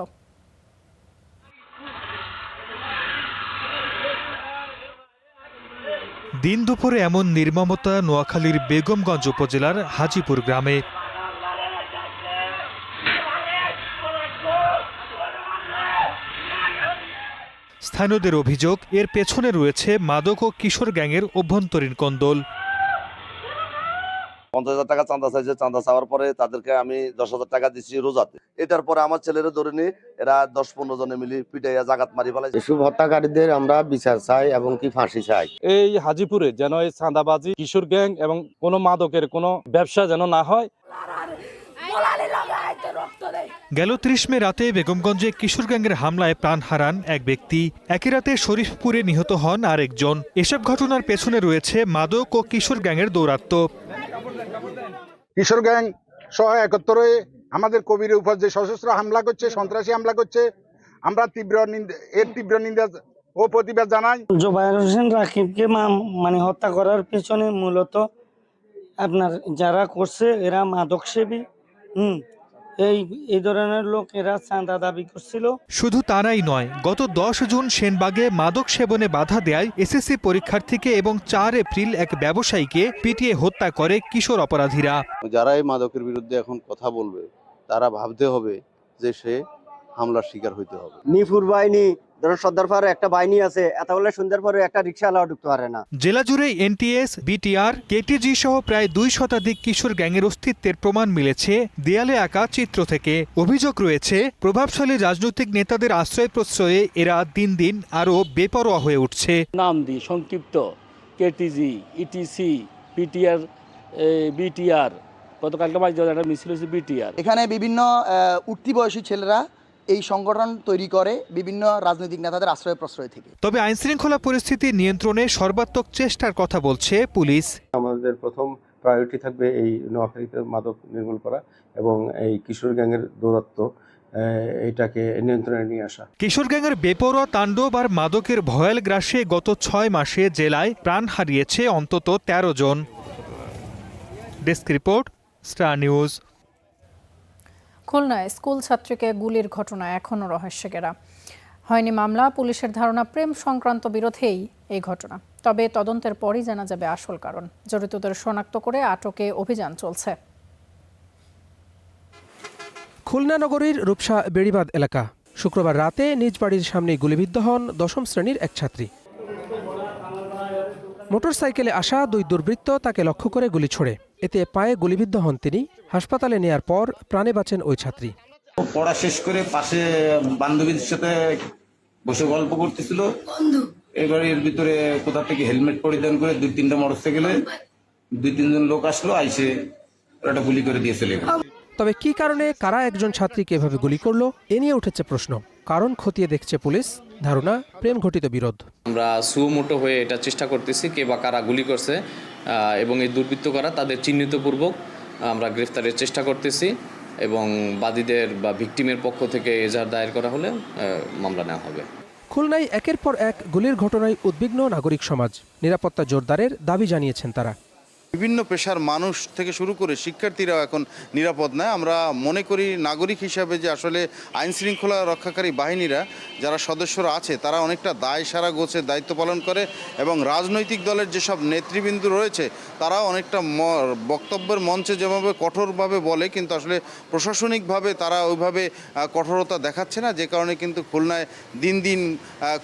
Speaker 18: দিন দুপুরে এমন নির্মমতা নোয়াখালীর বেগমগঞ্জ উপজেলার হাজিপুর গ্রামে। স্থানীয়দের অভিযোগ, এর পেছনে রয়েছে মাদক ও কিশোর গ্যাংয়ের অভ্যন্তরীণ কোন্দল।
Speaker 19: 50,000 টাকা চাঁদা চাইছে, চাঁদা চাওয়ার পরে তাদেরকে আমি 10,000 টাকা দিচ্ছি রোজাতে। এটার পরে আমার ছেলেরা ধরে নিয়ে এরা 10-15 জনে মিলে পিটাইয়া জাগাত মারি ফেলে।
Speaker 20: এসব হত্যাকারীদের আমরা বিচার চাই এবং কি ফাঁসি চাই।
Speaker 21: এই হাজিপুরে যেন এই চাঁদাবাজি, কিশোর গ্যাং এবং কোনো মাদকের কোনো ব্যবসা যেন না হয়।
Speaker 18: গেল 30 মে রাতে বেগমগঞ্জে কিশোর গ্যাংয়ের হামলায় প্রাণ হারান এক ব্যক্তি। একই রাতে শরীফপুরে নিহত হন আরেকজন। এসব ঘটনার পেছনে রয়েছে মাদক ও কিশোর গ্যাংয়ের দৌরাত্ম্য।
Speaker 22: কিশোর গ্যাং সহ একত্রে আমাদের কবিরের উপর যে সশস্ত্র হামলা করছে, সন্ত্রাসী হামলা করছে, আমরা তীব্র নিন্দা ও প্রতিবাদ জানাই।
Speaker 23: জোবায়ের হোসেন রাকিবকে মানে হত্যা করার পেছনে মূলত আপনার যারা করছে এরা মাদক সেবী, এই ধরনের লোক, এরা চাঁদা দাবি করছিল।
Speaker 18: শুধু তারাই নয়, গত 10 জুন সেনবাগে মাদক সেবনে বাধা দেয় এসএসসি পরীক্ষার্থীকে এবং 4 এপ্রিল এক ব্যবসায়ীকে পিটিয়ে হত্যা করে কিশোর অপরাধীরা।
Speaker 24: যারা এই মাদকের বিরুদ্ধে এখন কথা বলবে তারা ভাবতে হবে যে সে হামলার শিকার হইতে হবে।
Speaker 20: মিরপুর বাহিনী, ধরুন সর্দারপাড়ে একটা বাহিনী আছে, এত বলে সন্ধ্যার পরে একটা রিকশাওয়ালা ঢুকতে পারে না।
Speaker 18: জেলা জুড়ে এনটিএস, বিটিআর, কেটিজি সহ প্রায় 2 শতাধিক কিশোর গ্যাংয়ের অস্তিত্বের প্রমাণ মিলেছে দেয়ালে আঁকা চিত্র থেকে। অভিযোগ রয়েছে, প্রভাবশালী রাজনৈতিক নেতাদের আশ্রয় প্রশ্রয়ে এরা দিন দিন আরও বেপরোয়া হয়ে উঠছে।
Speaker 25: নাম দিয়ে সংক্ষিপ্ত কেটিজি, ইটিসি, বিটিআর
Speaker 2: গতকালকে বাগেরহাটে একটা মিছিল হয়েছে বিটিআর।
Speaker 3: এখানে বিভিন্ন উঠতি বয়সী ছেলেরা এই সংগঠন তৈরি করে বিভিন্ন রাজনৈতিক নেতাদের আশ্রয় প্রশ্রয় থেকে।
Speaker 18: তবে আইনশৃঙ্খলা পরিস্থিতি নিয়ন্ত্রণে সর্বাত্মক চেষ্টার কথা বলছে পুলিশ।
Speaker 4: আমাদের প্রথম প্রায়োরিটি থাকবে এই নোয়াখালীতে মাদক নির্মূল করা এবং এই কিশোর গ্যাংয়ের দৌরাত্ম্য এটাকে নিয়ন্ত্রণে নিয়ে আসা।
Speaker 18: কিশোর গ্যাংয়ের বেপরোয়া তাণ্ডব আর মাদকের ভয়াল গ্রাসে গত 6 মাসে জেলায় প্রাণ হারিয়েছে অন্তত 13 জন। Desk report, star news.
Speaker 1: খুলনায় স্কুল ছাত্রীকে গুলির ঘটনা এখনও রহস্যে ঘেরা। হয়নি মামলা, পুলিশের ধারণা প্রেম সংক্রান্ত বিরোধেই এই ঘটনা। তবে তদন্তের পরই জানা যাবে আসল কারণ। জড়িতদের শনাক্ত করে আটকে অভিযান চলছে।
Speaker 7: খুলনা নগরীর রূপসা বেড়িবাঁধ এলাকা। শুক্রবার রাতে নিজ বাড়ির সামনে গুলিবিদ্ধ হন 10ম শ্রেণীর এক ছাত্রী। মোটরসাইকেলে আসা 2 দুর্বৃত্ত তাকে লক্ষ্য করে গুলি ছোড়ে। এতে পায়ে গুলিবিদ্ধ হন তিনি। হাসপাতালে নেয়ার পর প্রাণে বাঁচেন ওই ছাত্রী।
Speaker 5: পড়া শেষ করে পাশে বান্ধবীদের সাথে বসে গল্প করতেছিল। এবার এর ভিতরে কোথা থেকে হেলমেট পরিধান করে 2-3টা মোটরসাইকেলে 2-3 জন লোক আসলো, আইসে একটা গুলি করে দিয়ে চলে গেল।
Speaker 7: তবে কি কারণে কারা একজন ছাত্রীকে এভাবে গুলি করলো এ নিয়ে উঠেছে প্রশ্ন। কারণ খতিয়ে দেখছে পুলিশ। ধারণা প্রেম ঘটিত বিরোধ।
Speaker 25: আমরা সুমোটো হয়ে এটা চেষ্টা করতেছি কে বা কারা গুলি করছে এবং এই দুর্বৃত্ত কারা তাদের চিহ্নিতপূর্বক আমরা গ্রেফতারের চেষ্টা করতেছি এবং বাদীদের বা ভিকটিমের পক্ষ থেকে এজাহার দায়ের করা হলে মামলা নেওয়া হবে।
Speaker 7: খুলনায় একের পর এক গুলির ঘটনায় উদ্বিগ্ন নাগরিক সমাজ। নিরাপত্তা জোরদারের দাবি জানিয়েছেন তারা।
Speaker 26: বিভিন্ন পেশার মানুষ থেকে শুরু করে শিক্ষার্থীরাও এখন নিরাপদ নয়। আমরা মনে করি নাগরিক হিসাবে যে আসলে আইন শৃঙ্খলা রক্ষাকারী বাহিনীরা যারা সদস্যরা আছে তারা অনেকটা দায় সারা গোছের দায়িত্ব পালন করে এবং রাজনৈতিক দলের যেসব নেতৃবৃন্দ রয়েছে তারাও অনেকটা বক্তব্যের মঞ্চে যেভাবে কঠোরভাবে বলে, কিন্তু আসলে প্রশাসনিকভাবে তারা ওইভাবে কঠোরতা দেখাচ্ছে না, যে কারণে কিন্তু খুলনায় দিন দিন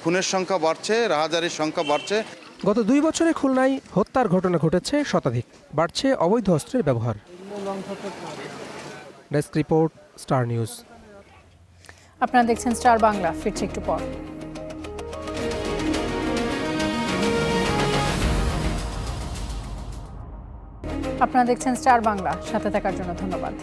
Speaker 26: খুনের সংখ্যা বাড়ছে, রাহাজারির সংখ্যা বাড়ছে।
Speaker 7: গত 2 বছরে খুলনায় হত্যার ঘটনা ঘটেছে শতাধিক। বাড়ছে অবৈধ অস্ত্রের ব্যবহার। Desk report, star news.
Speaker 1: আপনারা দেখছেন স্টার বাংলা। ফিরছে একটু পর। আপনারা দেখছেন স্টার বাংলা, সাথে থাকার জন্য ধন্যবাদ।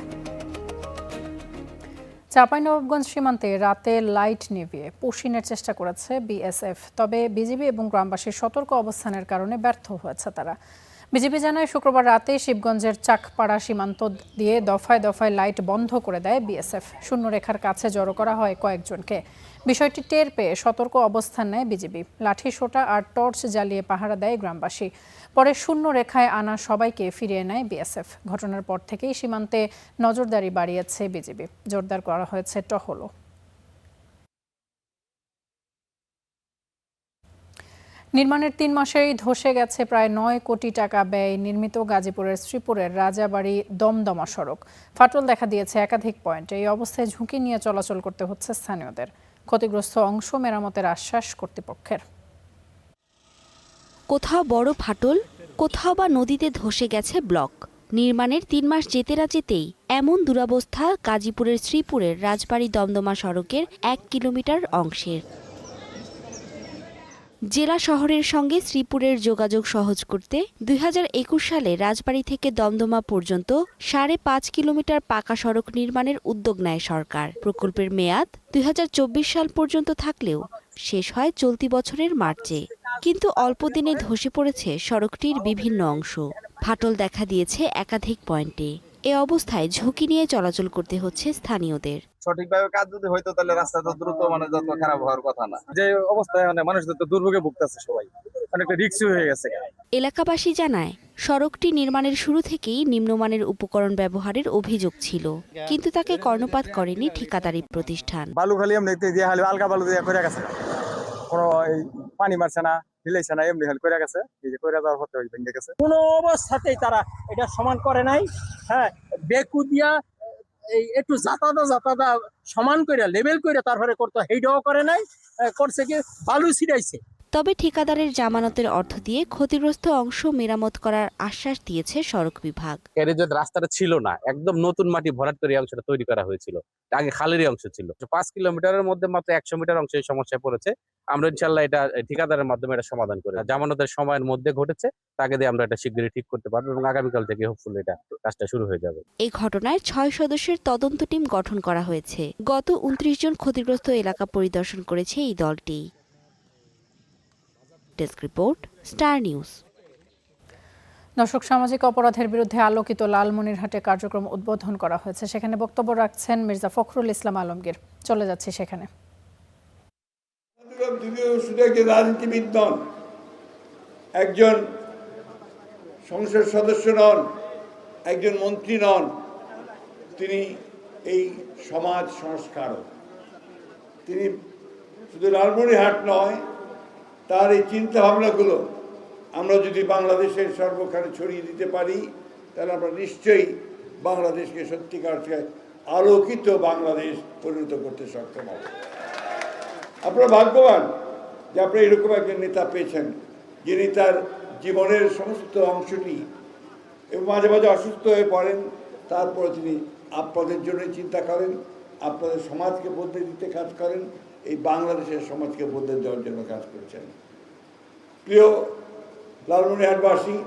Speaker 1: চাঁপাইনবাবগঞ্জ সীমান্তে রাতে লাইট নিভিয়ে পুশিনের চেষ্টা করেছে বিএসএফ। তবে বিজিবি এবং গ্রামবাসীর সতর্ক অবস্থানের কারণে ব্যর্থ হয়েছে তারা। বিজিবি জানায় শুক্রবার রাতে শিবগঞ্জের চাকপাড়া সীমান্ত দিয়ে দফায় দফায় লাইট বন্ধ করে দেয় বিএসএফ। শূন্যরেখার কাছে জড়ো করা হয় কয়েকজনকে। বিষয়টি টের পেয়ে সতর্ক অবস্থান নেয় বিজিবি। লাঠি সোঁটা আর টর্চ জ্বালিয়ে পাহারা দেয় গ্রামবাসী। পরে শূন্য রেখায় আনা সবাইকে ফিরিয়ে নেয় বিএসএফ। ঘটনার পর থেকেই সীমান্তে নজরদারি বাড়িয়েছে বিজিবি। জোরদার করা হয়েছে টহলও। নির্মাণের 3 মাসেই ধসে গেছে প্রায় 9 কোটি টাকা ব্যয় নির্মিত গাজীপুরের শ্রীপুরের রাজাবাড়ি দমদমা সড়ক। ফাটল দেখা দিয়েছে একাধিক পয়েন্টে। এই অবস্থায় ঝুঁকি নিয়ে চলাচল করতে হচ্ছে স্থানীয়দের। ক্ষতিগ্রস্ত অংশ মেরামতের আশ্বাস কর্তৃপক্ষের।
Speaker 27: কোথাও বড় ফাটল, কোথাও বা নদীতে ধসে গেছে ব্লক। নির্মাণের 3 মাস যেতে না যেতেই এমন দুরবস্থা গাজীপুরের শ্রীপুরের রাজবাড়ি দমদমা সড়কের 1 কিলোমিটার অংশের। জেলা শহরের সঙ্গে শ্রীপুরের যোগাযোগ সহজ করতে 2021 সালে রাজবাড়ী থেকে দমদমা পর্যন্ত 5.5 কিলোমিটার পাকা সড়ক নির্মাণের উদ্যোগ নেয় সরকার। প্রকল্পের মেয়াদ 2024 সাল পর্যন্ত থাকলেও শেষ হয় চলতি বছরের মার্চে। কিন্তু অল্প দিনে ধসে পড়েছে সড়কটির বিভিন্ন অংশ। ফাটল দেখা দিয়েছে একাধিক পয়েন্টে। এ অবস্থায় ঝুঁকি নিয়ে চলাচল করতে হচ্ছে স্থানীয়দের।
Speaker 28: সঠিকভাবে কাজ যদি হইতো তাহলে রাস্তাটা দ্রুত যত খারাপ হওয়ার কথা না। যে অবস্থায় মানুষ তো দুর্ভোগে ভুগতেছে, সবাই অনেকটা রিস্কি হয়ে গেছে।
Speaker 27: এলাকাবাসী জানায় সড়কটি নির্মাণের শুরু থেকেই নিম্নমানের উপকরণ ব্যবহারের অভিযোগ ছিল, কিন্তু তাকে কর্ণপাত করেনি ঠিকাদারি প্রতিষ্ঠান।
Speaker 28: বালু খালি এমনি দিয়ে আলগা বালু দিয়ে করে গেছে, কোনো পানি মারছে না, হিলাইছে না, এমনি খালি করে গেছে। এই যে করে যাওয়ার পথে ভেঙে গেছে।
Speaker 29: কোনো অবস্থাতেই তারা এটা সমান করে নাই। হ্যাঁ, বেকু দিয়া এই একটু জাতাদা সমান করে লেভেল করে তারপরে করতে, সেইটাও করে নাই। করছে কি বালু ছিটাইছে।
Speaker 27: তবে ঠিকাদারের জামানতের অর্থ দিয়ে ক্ষতিগ্রস্ত অংশ মেরামত করার আশ্বাস দিয়েছে সড়ক বিভাগ।
Speaker 28: যে রাস্তাটা ছিল না, একদম নতুন মাটি ভরাট করে অংশটা তৈরি করা হয়েছিল, আগে খালেরই অংশ ছিল। 5 কিলোমিটারের মধ্যে মাত্র 100 মিটার অংশ এই সমস্যায় পড়েছে। আমরা ইনশাল্লাহ এটা ঠিকাদারের মাধ্যমে এটা সমাধান করে, জামানতের সময়ের মধ্যে ঘটেছে, তাকে দিয়ে আমরা এটা শীঘ্রই ঠিক করতে পারবো এবং আগামীকাল থেকে হোপফুলি এটা কাজটা শুরু হয়ে যাবে।
Speaker 27: এই ঘটনায় 6 সদস্যের তদন্ত টিম গঠন করা হয়েছে। গত 29 জন ক্ষতিগ্রস্ত এলাকা পরিদর্শন করেছে এই দলটি। Desk report, star news.
Speaker 1: দর্শক, সামাজিক অপরাধের বিরুদ্ধে আলোকিত লালমনিরহাটে কার্যক্রম উদ্বোধন করা হয়েছে। সেখানে বক্তব্য রাখছেন মির্জা ফখরুল ইসলাম আলমগীর। চলে যাচ্ছি সেখানে।
Speaker 6: শুধু একজন রাজনীতিবিদ নন, একজন সংসদ সদস্য নন, একজন মন্ত্রী নন, তিনি এই সমাজ সংস্কারক। তিনি শুধু লালমনিরহাট নয়, তার এই চিন্তা ভাবনাগুলো আমরা যদি বাংলাদেশের সর্বখানে ছড়িয়ে দিতে পারি, তাহলে আমরা নিশ্চয়ই বাংলাদেশকে সত্যিকার আলোকিত বাংলাদেশ পরিণত করতে সক্ষম হব। আপনারা ভাগ্যবান যে আপনারা এরকম একজন নেতা পেয়েছেন, যিনি তার জীবনের সমস্ত অংশটি এবং মাঝে মাঝে অসুস্থ হয়ে পড়েন, তারপরে তিনি আপনাদের জন্য চিন্তা করেন, আপনাদের সমাজকে বদলে দিতে কাজ করেন, এই বাংলাদেশের সমাজকে বদলে দেওয়ার জন্য কাজ করছেন। প্রিয় লালমনিরহাটবাসী,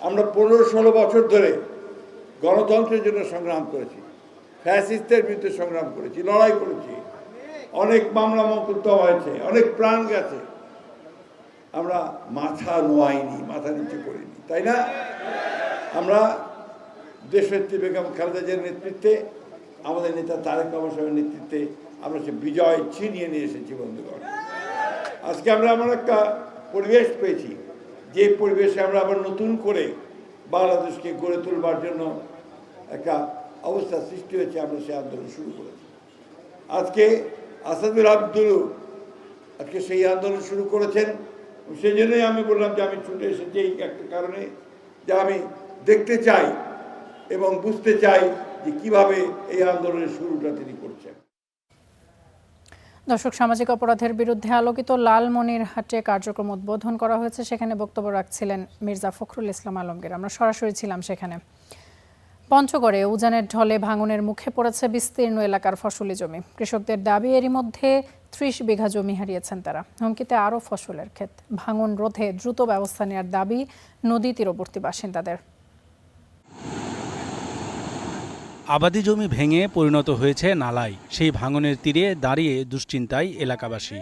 Speaker 6: আমরা 15-16 বছর ধরে গণতন্ত্রের জন্য সংগ্রাম করেছি, ফ্যাসিস্টের বিরুদ্ধে সংগ্রাম করেছি, লড়াই করেছি, অনেক মামলা মোকদ্দমা হয়েছে, অনেক প্রাণ গেছে। আমরা মাথা নোয়াইনি, মাথা নিচু করিনি, তাই না? আমরা দেশনেত্রী বেগম খালেদা জিয়ার নেতৃত্বে, আমাদের নেতা তারেক রহমান সাহেবের নেতৃত্বে আমরা সে বিজয় ছিনিয়ে নিয়ে এসেছি। বন্ধুগণ, আজকে আমরা এমন একটা পরিবেশ পেয়েছি, যে পরিবেশে আমরা আবার নতুন করে বাংলাদেশকে গড়ে তোলবার জন্য একটা অবস্থা সৃষ্টি হয়েছে। আমরা সেই আন্দোলন শুরু করেছি। আজকে আসাদুল আব্দুল আজকে সেই আন্দোলন শুরু করেছেন। সেই জন্যই আমি বললাম যে আমি ছুটে এসেছি এই একটা কারণে, যে আমি দেখতে চাই এবং বুঝতে চাই যে কিভাবে এই আন্দোলনের শুরুটা তিনি করছেন।
Speaker 1: দর্শক, সামাজিক অপরাধের বিরুদ্ধে আলোকিত লালমনিরহাটে কার্যক্রম উদ্বোধন করা হয়েছে। সেখানে বক্তব্য রাখছিলেন মির্জা ফখরুল ইসলাম আলমগীর। আমরা সরাসরি ছিলাম সেখানে। পঞ্চগড়ে উজানের ঢলে ভাঙনের মুখে পড়েছে বিস্তীর্ণ এলাকার ফসলি জমি। কৃষকদের দাবি, এরই মধ্যে 30 বিঘা জমি হারিয়েছেন তারা। হুমকিতে আরও ফসলের ক্ষেত। ভাঙন রোধে দ্রুত ব্যবস্থা নেওয়ার দাবি নদী তীরবর্তী বাসিন্দাদের।
Speaker 8: আবাদি জমি ভেঙে পরিণত হয়েছে নালায়। সেই ভাঙনের তীরে দাঁড়িয়ে দুশ্চিন্তায় এলাকাবাসী।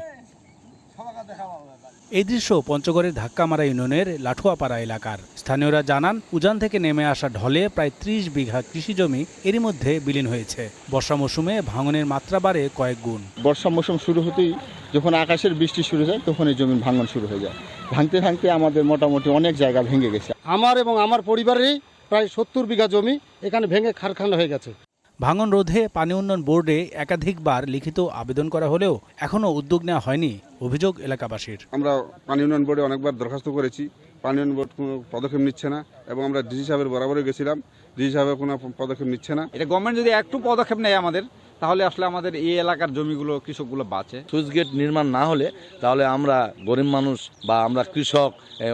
Speaker 8: এই দৃশ্য পঞ্চগড়ের ধাক্কামারা ইউনিয়নের লাঠুয়াপাড়া এলাকার। স্থানীয়রা জানান, উজান থেকে নেমে আসা ঢলে প্রায় 30 বিঘা কৃষিজমি এরই মধ্যে বিলীন হয়েছে। বর্ষা মৌসুমে ভাঙনের মাত্রা বাড়ে কয়েক গুণ।
Speaker 9: বর্ষা মৌসুম শুরু হতেই যখন আকাশের বৃষ্টি শুরু হয়, তখন এই জমির ভাঙন শুরু হয়ে যায়। ভাঙতে ভাঙতে আমাদের মোটামুটি অনেক জায়গা ভেঙে গেছে।
Speaker 10: আমার এবং আমার পরিবারেরই প্রায় 70 বিঘা জমি এখানে ভেঙে খারখানা হয়ে গেছে।
Speaker 8: ভাঙন রোধে পানি উন্নয়ন বোর্ডে একাধিকবার লিখিত আবেদন করা হলেও এখনও উদ্যোগ নেওয়া হয়নি, অভিযোগ এলাকাবাসীর।
Speaker 24: আমরা পানি উন্নয়ন বোর্ডে অনেকবার দরখাস্ত করেছি, পানি উন্নয়ন বোর্ড কোনো পদক্ষেপ নিচ্ছে না, এবং আমরা ডিসি সাহেবের বরাবরই গেছিলাম, ডিসি সাহেবের কোনো পদক্ষেপ নিচ্ছে না।
Speaker 11: এটা গভর্নমেন্ট যদি একটু পদক্ষেপ নেয় আমাদের, তাহলে আসলে আমাদের এই এলাকার জমিগুলো, কৃষকগুলো বাঁচে।
Speaker 12: সুইচ গেট নির্মাণ না হলে তাহলে আমরা গরিব মানুষ বা আমরা কৃষক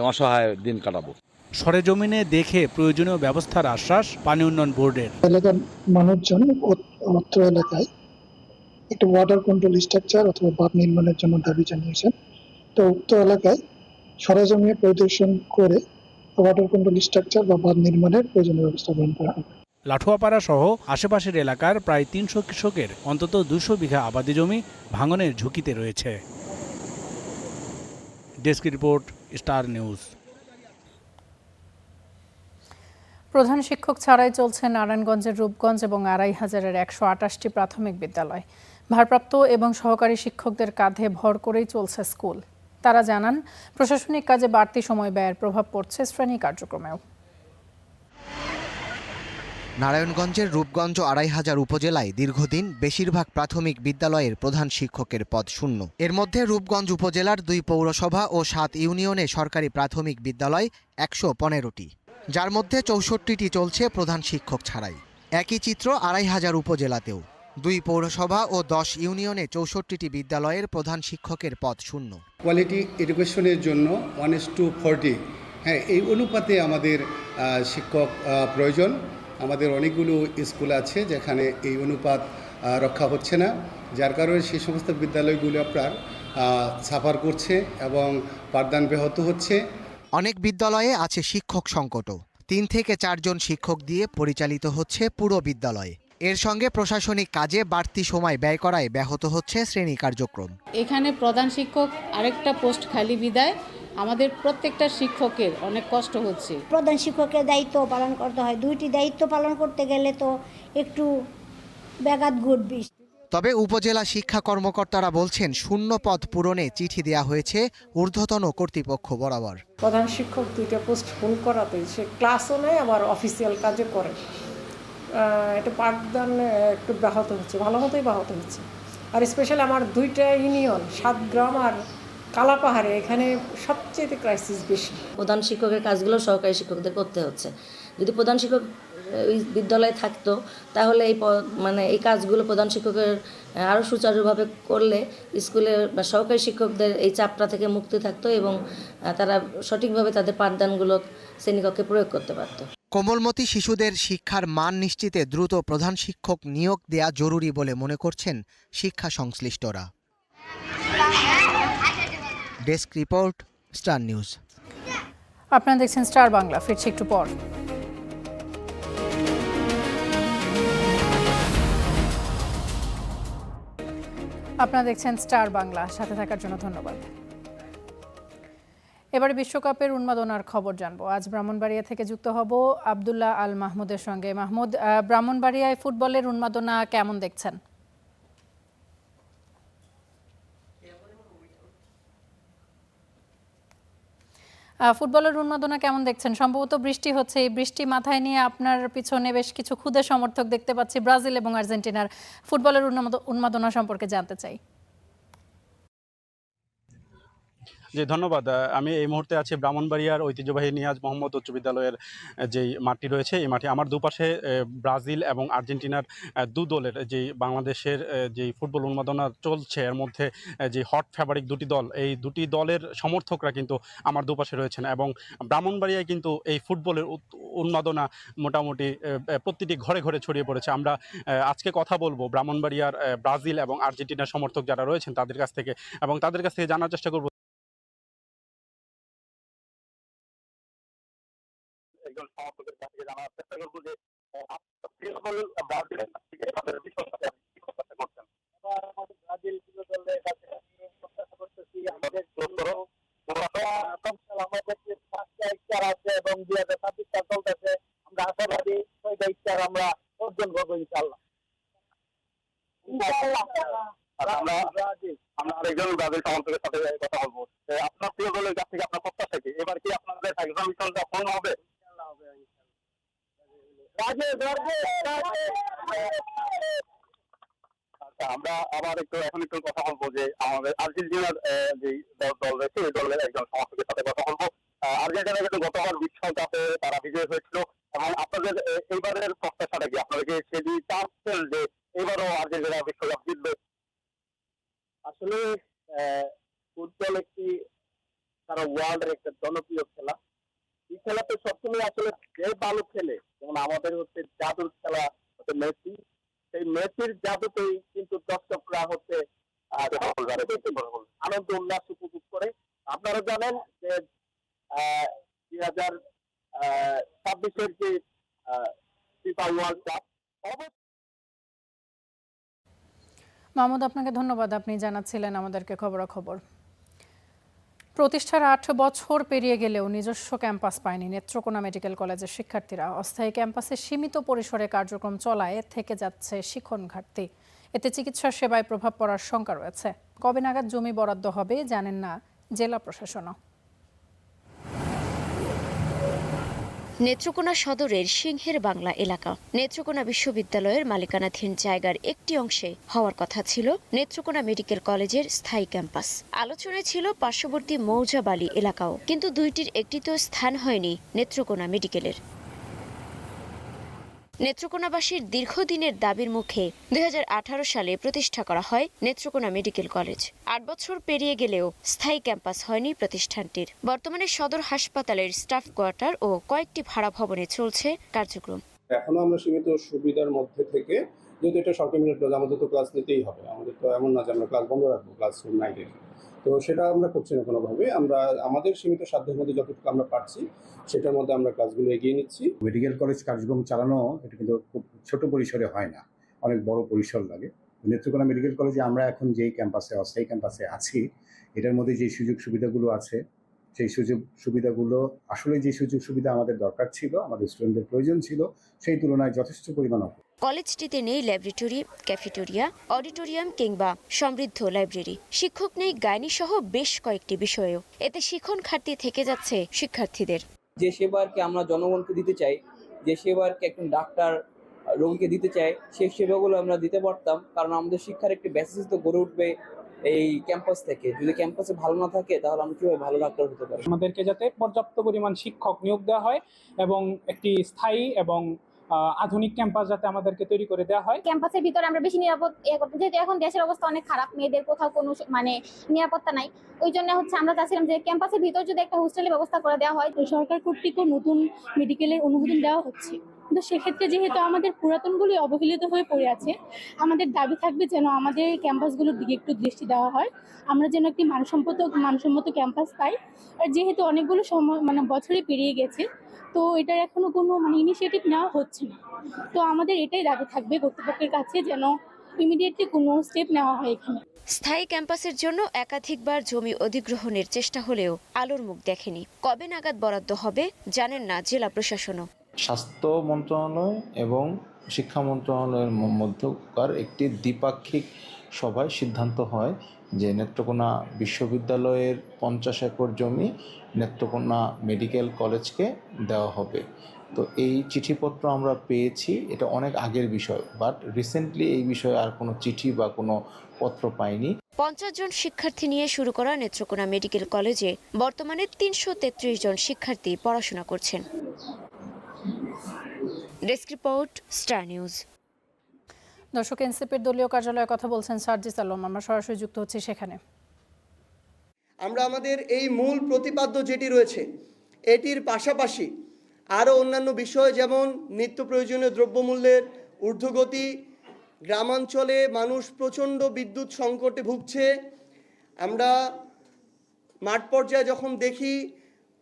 Speaker 12: অসহায় দিন কাটাবো।
Speaker 8: সরেজমিনে দেখে প্রয়োজনীয় ব্যবস্থার আশ্বাস পানি উন্নয়ন বোর্ডের।
Speaker 13: এলাকার মানুষজন অত্র এলাকায় একটা ওয়াটার কন্ট্রোল স্ট্রাকচার অথবা বাঁধ নির্মাণের জন্য দাবি জানিয়েছেন। তো উক্ত এলাকায় সরেজমিনে পরিদর্শন করে ওয়াটার কন্ট্রোল স্ট্রাকচার বা বাঁধ নির্মাণের প্রয়োজনীয় ব্যবস্থা গ্রহণ করা হবে।
Speaker 8: লাঠুয়াপাড়া সহ আশেপাশের এলাকার প্রায় 300 কৃষকের অন্তত 200 বিঘা আবাদি জমি ভাঙনের ঝুঁকিতে রয়েছে। Desk report, star news.
Speaker 1: প্রধান শিক্ষক ছাড়াই চলছে নারায়ণগঞ্জের রূপগঞ্জ এবং 2500-এর 128টি প্রাথমিক বিদ্যালয়। ভারপ্রাপ্ত এবং সহকারী শিক্ষকদের কাঁধে ভর করেই চলছে স্কুল। তারা জানান, প্রশাসনিক কাজে বাড়তি সময় ব্যয়ের প্রভাব পড়ছে শ্রেণী কার্যক্রমেও।
Speaker 14: নারায়ণগঞ্জের রূপগঞ্জ 2500 উপজেলায় দীর্ঘদিন বেশিরভাগ প্রাথমিক বিদ্যালয়ের প্রধান শিক্ষকের পদ শূন্য। এর মধ্যে রূপগঞ্জ উপজেলার 2 পৌরসভা ও 7 ইউনিয়নে সরকারি প্রাথমিক বিদ্যালয় 115টি, যার মধ্যে 64টি চলছে প্রধান শিক্ষক ছাড়াই। একই চিত্র 2500 উপজেলাতেও। দুই পৌরসভা ও 10 ইউনিয়নে 64টি বিদ্যালয়ের প্রধান শিক্ষকের পদ শূন্য।
Speaker 2: কোয়ালিটি এডুকেশনের জন্য 1:40, হ্যাঁ, এই অনুপাতে আমাদের শিক্ষক প্রয়োজন। আমাদের অনেকগুলো স্কুল আছে যেখানে এই অনুপাত রক্ষা হচ্ছে না, যার কারণে সেই সমস্ত বিদ্যালয়গুলো আপনার সাফার করছে এবং পাঠদান ব্যাহত হচ্ছে।
Speaker 14: অনেক বিদ্যালয়ে আছে শিক্ষক সংকটও। 3 থেকে 4 জন শিক্ষক দিয়ে পরিচালিত হচ্ছে পুরো বিদ্যালয়। এর সঙ্গে প্রশাসনিক কাজে বাড়তি সময় ব্যয় করায় ব্যাহত হচ্ছে শ্রেণী কার্যক্রম।
Speaker 15: এখানে প্রধান শিক্ষক আরেকটা পোস্ট খালি বিদায় আমাদের প্রত্যেকটা শিক্ষকের অনেক কষ্ট হচ্ছে।
Speaker 16: প্রধান শিক্ষকের দায়িত্ব পালন করতে হয়, 2টি দায়িত্ব পালন করতে গেলে তো একটু ব্যাঘাত ঘটবে।
Speaker 14: তবে উপজেলা শিক্ষা কর্মকর্তারা বলছেন শূন্য পদ পূরণে চিঠি দেওয়া হয়েছে ঊর্ধ্বতন কর্তৃপক্ষ বরাবর।
Speaker 29: প্রধান শিক্ষক 2টা পোস্ট ফুল করাতে সে ক্লাসও নেয় আবার অফিসিয়াল কাজও করে, এটা পাঠদান একটু ব্যাহত হচ্ছে, ভালো মতোই ব্যাহত হচ্ছে। আর স্পেশালি আমার 2টা ইউনিয়ন 7 গ্রাম আর কালাপাহাড়ে, এখানে সবচেয়ে ক্রাইসিস বেশি।
Speaker 16: প্রধান শিক্ষকের কাজগুলো সহকারী শিক্ষকদের করতে হচ্ছে। যদি প্রধান শিক্ষক এই বিদ্যালয়ে থাকতো তাহলে এই কাজগুলো প্রধান শিক্ষকের আরও সুচারুভাবে করলে স্কুলের সহকারী শিক্ষকদের এই চাপটা থেকে মুক্তি থাকতো এবং তারা সঠিকভাবে তাদের পাঠদানগুলো শ্রেণীকক্ষে প্রয়োগ করতে পারত।
Speaker 14: কোমলমতি শিশুদের শিক্ষার মান নিশ্চিতে দ্রুত প্রধান শিক্ষক নিয়োগ দেয়া জরুরি বলে মনে করছেন শিক্ষা সংশ্লিষ্টরা। Desk report, star news.
Speaker 1: আপনারা দেখছেন স্টার বাংলা, ফিরছি একটু পর। আপনারা দেখছেন স্টার বাংলা, সাথে থাকার জন্য ধন্যবাদ। এবারে বিশ্বকাপের উন্মাদনার খবর জানবো। আজ ব্রাহ্মণবাড়িয়া থেকে যুক্ত হব আব্দুল্লাহ আল মাহমুদের সঙ্গে। মাহমুদ, ব্রাহ্মণবাড়িয়ায় ফুটবলের উন্মাদনা কেমন দেখছেন? ফুটবলের উন্মাদনা কেমন দেখছেন? সম্ভবত বৃষ্টি হচ্ছে, এই বৃষ্টি মাথায় নিয়ে আপনার পিছনে বেশ কিছু ক্ষুদে সমর্থক দেখতে পাচ্ছি। ব্রাজিল এবং আর্জেন্টিনার ফুটবলের উন্মাদনা সম্পর্কে জানতে চাই।
Speaker 17: জি ধন্যবাদ। আমি এই মুহূর্তে আছি ব্রাহ্মণবাড়িয়ার ঐতিহ্যবাহী নিয়াজ মোহাম্মদ উচ্চ বিদ্যালয়ের যেই মাঠটি রয়েছে, এই মাঠে আমার দুপাশে ব্রাজিল এবং আর্জেন্টিনার দু দলের যেই বাংলাদেশের যেই ফুটবল উন্মাদনা চলছে, এর মধ্যে যে হট ফেভারিট দুটি দল, এই দুটি দলের সমর্থকরা কিন্তু আমার দুপাশে রয়েছেন এবং ব্রাহ্মণবাড়িয়ায় কিন্তু এই ফুটবলের উন্মাদনা মোটামুটি প্রতিটি ঘরে ঘরে ছড়িয়ে পড়েছে। আমরা আজকে কথা বলবো ব্রাহ্মণবাড়িয়ার ব্রাজিল এবং আর্জেন্টিনার সমর্থক যারা রয়েছেন তাদের কাছ থেকে, এবং তাদের কাছ থেকে জানার চেষ্টা করবো একজন সমর্থকের কাছ থেকে জানার চেষ্টা করবো যে ব্রাজিল দলের কাছে প্রত্যাশা করতেছি আমাদের ইচ্ছা আছে এবং 2026 সাল চলতেছে, আমরা আশাবাদী 6টা ইচ্ছা আমরা অর্জন করবো ইনশাআল্লাহ। আমরা আরেকজন ব্রাজিল সমর্থকের সাথে কথা বলবো। আপনার প্রিয় দলের কাছ থেকে আপনার প্রত্যাশা কি? এবার কি আপনাদের একদম মিশনটা পূর্ণ হবে? আচ্ছা, আমরা আবার এখন একটু কথা বলবো যে আমাদের আর্জেন্টিনার যে দল রয়েছে এই দলের একজন সমর্থকের সাথে কথা বলবো। আর্জেন্টিনা কিন্তু গতবার বিশ্বকাপে তারা বিজয়ী হয়েছিল এবং আপনাদের এইবারের প্রত্যাশাটা কি? আপনারা কি সেটি চাচ্ছেন যে এবারও আর্জেন্টিনা বিশ্বকাপ জিতবে? আসলে ফুটবল একটি সারা ওয়ার্ল্ডের একটা জনপ্রিয় খেলা। এই খেলাতে সবসময় আসলে যে ভালো খেলে, যেমন আমাদের হচ্ছে জাদুর খেলা হচ্ছে মেসি, সেই মেসির জাদুতেই কিন্তু দর্শকরা হচ্ছে আনন্দ উল্লাস উপভোগ করে। আপনারা জানেন যে 2026-এর যে ফিফা ওয়ার্ল্ড কাপ।
Speaker 1: মাহমুদ, আপনাকে ধন্যবাদ, আপনি জানাচ্ছিলেন আমাদেরকে খবরাখবর। প্রতিষ্ঠার 8 বছর পেরিয়ে গেলেও নিজস্ব ক্যাম্পাস পায়নি নেত্রকোনা মেডিকেল কলেজের শিক্ষার্থীরা। অস্থায়ী ক্যাম্পাসে সীমিত পরিসরে কার্যক্রম চলায় থেকে যাচ্ছে শিক্ষণ ঘাটতি। এতে চিকিৎসা সেবায় প্রভাব পড়ার শঙ্কা রয়েছে। কবে নাগাদ জমি বরাদ্দ হবে জানেন না জেলা প্রশাসনও।
Speaker 27: নেত্রকোনা সদরের সিংহের বাংলা এলাকা নেত্রকোনা বিশ্ববিদ্যালয়ের মালিকানাধীন জায়গার একটি অংশে হওয়ার কথা ছিল নেত্রকোনা মেডিকেল কলেজের স্থায়ী ক্যাম্পাস। আলোচনায় ছিল পার্শ্ববর্তী মৌজাবালি এলাকাও, কিন্তু দুইটির একটিতেও স্থান হয়নি নেত্রকোনা মেডিকেলের। নেত্রকোনাবাসীর দীর্ঘদিনের দাবির মুখে 2018 সালে প্রতিষ্ঠা করা হয় নেত্রকোনা মেডিকেল কলেজ। 8 বছর পেরিয়ে গেলেও স্থায়ী ক্যাম্পাস হয়নি প্রতিষ্ঠানটির। বর্তমানে সদর হাসপাতালের স্টাফ কোয়ার্টার ও কয়েকটি ভাড়া ভবনে চলছে কার্যক্রম।
Speaker 3: এখনো আমরা সীমিত সুবিধার মধ্যে থেকে, যেহেতু এটা সরকারি মিডিয়াম কলেজ, আমাদের তো ক্লাস নিতেই হবে, আমাদের তো এমন না যে আমরা ক্লাস বন্ধ রাখবো ক্লাসরুম নাইটে, তো সেটা আমরা করছি না কোনোভাবে। আমরা আমাদের সীমিত সাধ্যের মধ্যে যতটুকু আমরা পারছি সেটার মধ্যে আমরা ক্লাসগুলো এগিয়ে নিচ্ছি।
Speaker 4: মেডিকেল কলেজ কার্যক্রম চালানো এটা কিন্তু খুব ছোট পরিসরে হয় না, অনেক বড় পরিসর লাগে। নেত্রকোনা মেডিকেল কলেজে আমরা এখন যেই ক্যাম্পাসে অস্থায়ী ক্যাম্পাসে আছি, এটার মধ্যে যে সুযোগ সুবিধাগুলো আছে, সেই সুযোগ সুবিধাগুলো আসলে যে সুযোগ সুবিধা আমাদের দরকার ছিল, আমাদের স্টুডেন্টদের প্রয়োজন ছিল, সেই তুলনায় যথেষ্ট পরিমাণ।
Speaker 27: কলেজটিতে নেই ল্যাবরেটরি, ক্যাফেটেরিয়া, অডিটোরিয়াম কিংবা সমৃদ্ধ লাইব্রেরি। শিক্ষক নেই গাইনি সহ বেশ কয়েকটি বিষয়েও। এতে শিক্ষণ ঘাটতি থেকে যাচ্ছে শিক্ষার্থীদের।
Speaker 5: যে সেবাকে আমরা জনগণকে দিতে চাই, যে সেবাকে একজন ডাক্তার রোগীকে দিতে চাই, সেই সেবাগুলো আমরা দিতে পারতাম, কারণ আমাদের শিক্ষার একটি বেসিস তো গড়ে উঠবে এই ক্যাম্পাস থেকে। যদি ক্যাম্পাসে ভালো না থাকে তাহলে আমরা কিভাবে ভালো ডাক্তার হতে পারি?
Speaker 18: আমাদেরকে যাতে পর্যাপ্ত পরিমাণ শিক্ষক নিয়োগ দেওয়া হয় এবং একটি স্থায়ী এবং আধুনিক ক্যাম্পাস যাতে আমাদেরকে তৈরি করে দেওয়া হয়।
Speaker 19: ক্যাম্পাসের ভিতরে আমরা বেশি নিরাপদ যেহেতু এখন দেশের অবস্থা অনেক খারাপ, মেয়েদের কোথাও কোনো নিরাপত্তা নাই, ওই জন্য আমরা চাচ্ছিলাম যে ক্যাম্পাসের ভিতর যদি একটা হোস্টেলের ব্যবস্থা করে দেওয়া হয়।
Speaker 20: সরকার কর্তৃক নতুন মেডিকেলের অনুমোদন দেওয়া হচ্ছে, কিন্তু সেক্ষেত্রে যেহেতু আমাদের পুরাতনগুলি অবহেলিত হয়ে পড়ে আছে, আমাদের দাবি থাকবে যেন আমাদের ক্যাম্পাসগুলোর দিকে একটু দৃষ্টি দেওয়া হয়, আমরা যেন একটি মানসম্মত ক্যাম্পাস পাই। আর যেহেতু অনেকগুলো সময় বছরই পেরিয়ে গেছে, তো এটার এখনো কোনো ইনিশিয়েটিভ নেওয়া হচ্ছে না। তো আমাদের এটাই দাবি থাকবে কর্তৃপক্ষের কাছে যেন ইমিডিয়েটলি কোনো স্টেপ নেওয়া হয় এখানে।
Speaker 27: স্থায়ী ক্যাম্পাসের জন্য একাধিকবার জমি অধিগ্রহণের চেষ্টা হলেও আলোর মুখ দেখেনি। কবে নাগাদ বরাদ্দ হবে জানেন না জেলা প্রশাসনও।
Speaker 21: স্বাস্থ্য মন্ত্রণালয় এবং শিক্ষা মন্ত্রণালয়ের মধ্যকার একটি দ্বিপাক্ষিক সভায় সিদ্ধান্ত হয় যে নেত্রকোনা বিশ্ববিদ্যালয়ের 50 একর জমি নেত্রকোনা মেডিকেল কলেজকে দেওয়া হবে। তো এই চিঠিপত্র আমরা পেয়েছি, এটা অনেক আগের বিষয়, বাট রিসেন্টলি এই বিষয়ে আর কোনো চিঠি বা কোনো পত্র পাইনি।
Speaker 27: 50 জন শিক্ষার্থী নিয়ে শুরু করা নেত্রকোনা মেডিকেল কলেজে বর্তমানে 333 জন শিক্ষার্থী পড়াশোনা করছেন। Desk report, star news.
Speaker 1: দর্শক, এনসিপির দলীয় কার্যালয়ে কথা বলছেন সার্জিস আলম, আমরা সরাসরি যুক্ত হচ্ছি সেখানে।
Speaker 22: আমরা আমাদের এই মূল প্রতিপাদ্য যেটি রয়েছে এটির পাশাপাশি আরও অন্যান্য বিষয়, যেমন নিত্য প্রয়োজনীয় দ্রব্যমূল্যের ঊর্ধ্বগতি, গ্রামাঞ্চলে মানুষ প্রচণ্ড বিদ্যুৎ সংকটে ভুগছে। আমরা মাঠ পর্যায়ে যখন দেখি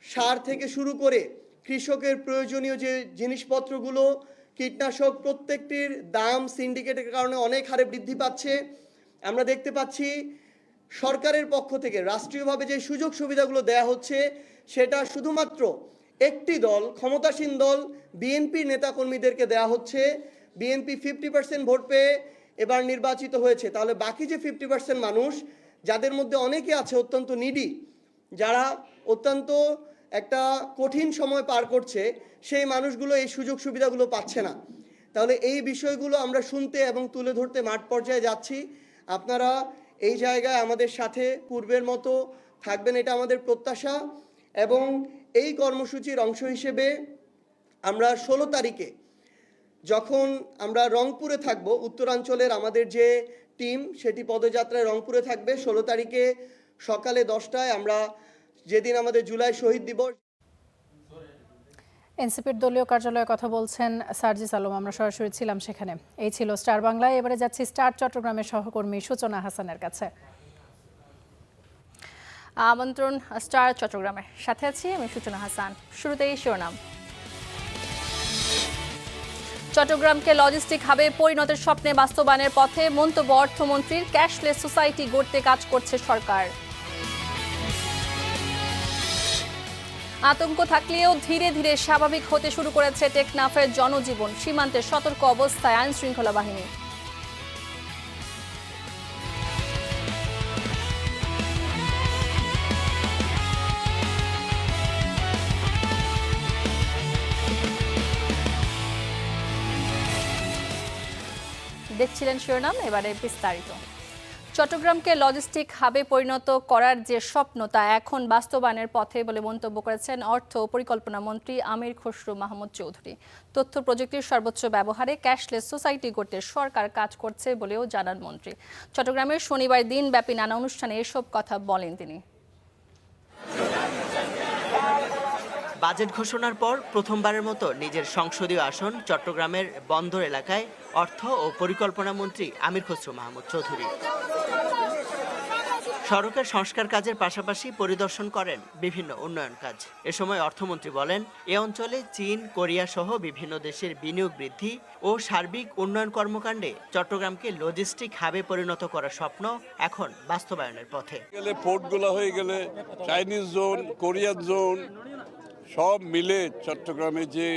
Speaker 22: সার থেকে শুরু করে কৃষকের প্রয়োজনীয় যে জিনিসপত্রগুলো, কীটনাশক, প্রত্যেকটির দাম সিন্ডিকেটের কারণে অনেক হারে বৃদ্ধি পাচ্ছে। আমরা দেখতে পাচ্ছি সরকারের পক্ষ থেকে রাষ্ট্রীয়ভাবে যে সুযোগ সুবিধাগুলো দেয়া হচ্ছে সেটা শুধুমাত্র একটি দল, ক্ষমতাসীন দল বিএনপির নেতাকর্মীদেরকে দেয়া হচ্ছে। বিএনপি 50% ভোট পেয়ে এবার নির্বাচিত হয়েছে, তাহলে বাকি যে 50% মানুষ, যাদের মধ্যে অনেকে আছে অত্যন্ত নিডি, যারা অত্যন্ত একটা কঠিন সময় পার করছে, সেই মানুষগুলো এই সুযোগ সুবিধাগুলো পাচ্ছে না। তাহলে এই বিষয়গুলো আমরা শুনতে এবং তুলে ধরতে মাঠ পর্যায়ে যাচ্ছি। আপনারা এই জায়গায় আমাদের সাথে পূর্বের মতো থাকবেন, এটা আমাদের প্রত্যাশা। এবং এই কর্মসূচির অংশ হিসেবে আমরা 16 তারিখে যখন আমরা রংপুরে থাকব, উত্তরাঞ্চলের আমাদের যে টিম সেটি পদযাত্রায় রংপুরে থাকবে 16 তারিখে সকালে 10টায়, আমরা যেদিন আমাদের জুলাই শহীদ দিবস।
Speaker 1: এনসিপির দলীয় কার্যালয়ে কথা বলছেন সার্জিস আলম, আমরা সরাসরি ছিলাম সেখানে। এই ছিল স্টার বাংলায়। এবারে যাচ্ছি স্টার চট্টগ্রামের সহকর্মী সূচনা হাসানের কাছে।
Speaker 23: আমন্ত্রণ স্টার চট্টগ্রামের সাথে আছি আমি সূচনা হাসান। শুরুতেই শিরোনাম। চট্টগ্রামকে লজিস্টিক হাবে পরিণতের স্বপ্নে বাস্তবায়নের পথে মন্তব্য অর্থমন্ত্রীর। ক্যাশলেস সোসাইটি গড়তে কাজ করছে সরকার। আতঙ্ক থাকলেও ধীরে ধীরে স্বাভাবিক হতে শুরু করেছে টেকনাফের জনজীবন। সীমান্তে সতর্ক অবস্থায় আইন শৃঙ্খলা বাহিনী। দেখছিলেন শিরোনাম, এবারে বিস্তারিত। চট্টগ্রামকে লজিস্টিক হাবে পরিণত করার যে স্বপ্ন তা এখন বাস্তবায়নের পথে বলে মন্তব্য করেছেন অর্থ ও পরিকল্পনা মন্ত্রী আমির খসরু মাহমুদ চৌধুরী। তথ্য প্রযুক্তির সর্বোচ্চ ব্যবহারে ক্যাশলেস সোসাইটি গড়তে সরকার কাজ করছে বলেও জানান মন্ত্রী। চট্টগ্রামের শনিবার দিনব্যাপী নানা অনুষ্ঠানে এসব কথা বলেন তিনি।
Speaker 6: বাজেট ঘোষণার পর প্রথমবারের মতো নিজের সংসদীয় আসন চট্টগ্রামের বন্দর এলাকায় অর্থ ও পরিকল্পনা মন্ত্রী আমির খসরু মাহমুদ চৌধুরী সড়কের সংস্কার কাজের পাশাপাশি পরিদর্শন করেন বিভিন্ন উন্নয়ন কাজ। এ সময় অর্থমন্ত্রী বলেন, এ অঞ্চলে চীন, কোরিয়া সহ বিভিন্ন দেশের বিনিয়োগ বৃদ্ধি ও সার্বিক উন্নয়ন কর্মকাণ্ডে চট্টগ্রামকে লজিস্টিক হাবে পরিণত করার স্বপ্ন এখন বাস্তবায়নের পথে।
Speaker 7: পোর্টগুলো হয়ে গেলে চাইনিজ জোন, কোরিয়ান জোন সব মিলে চট্টগ্রামে যে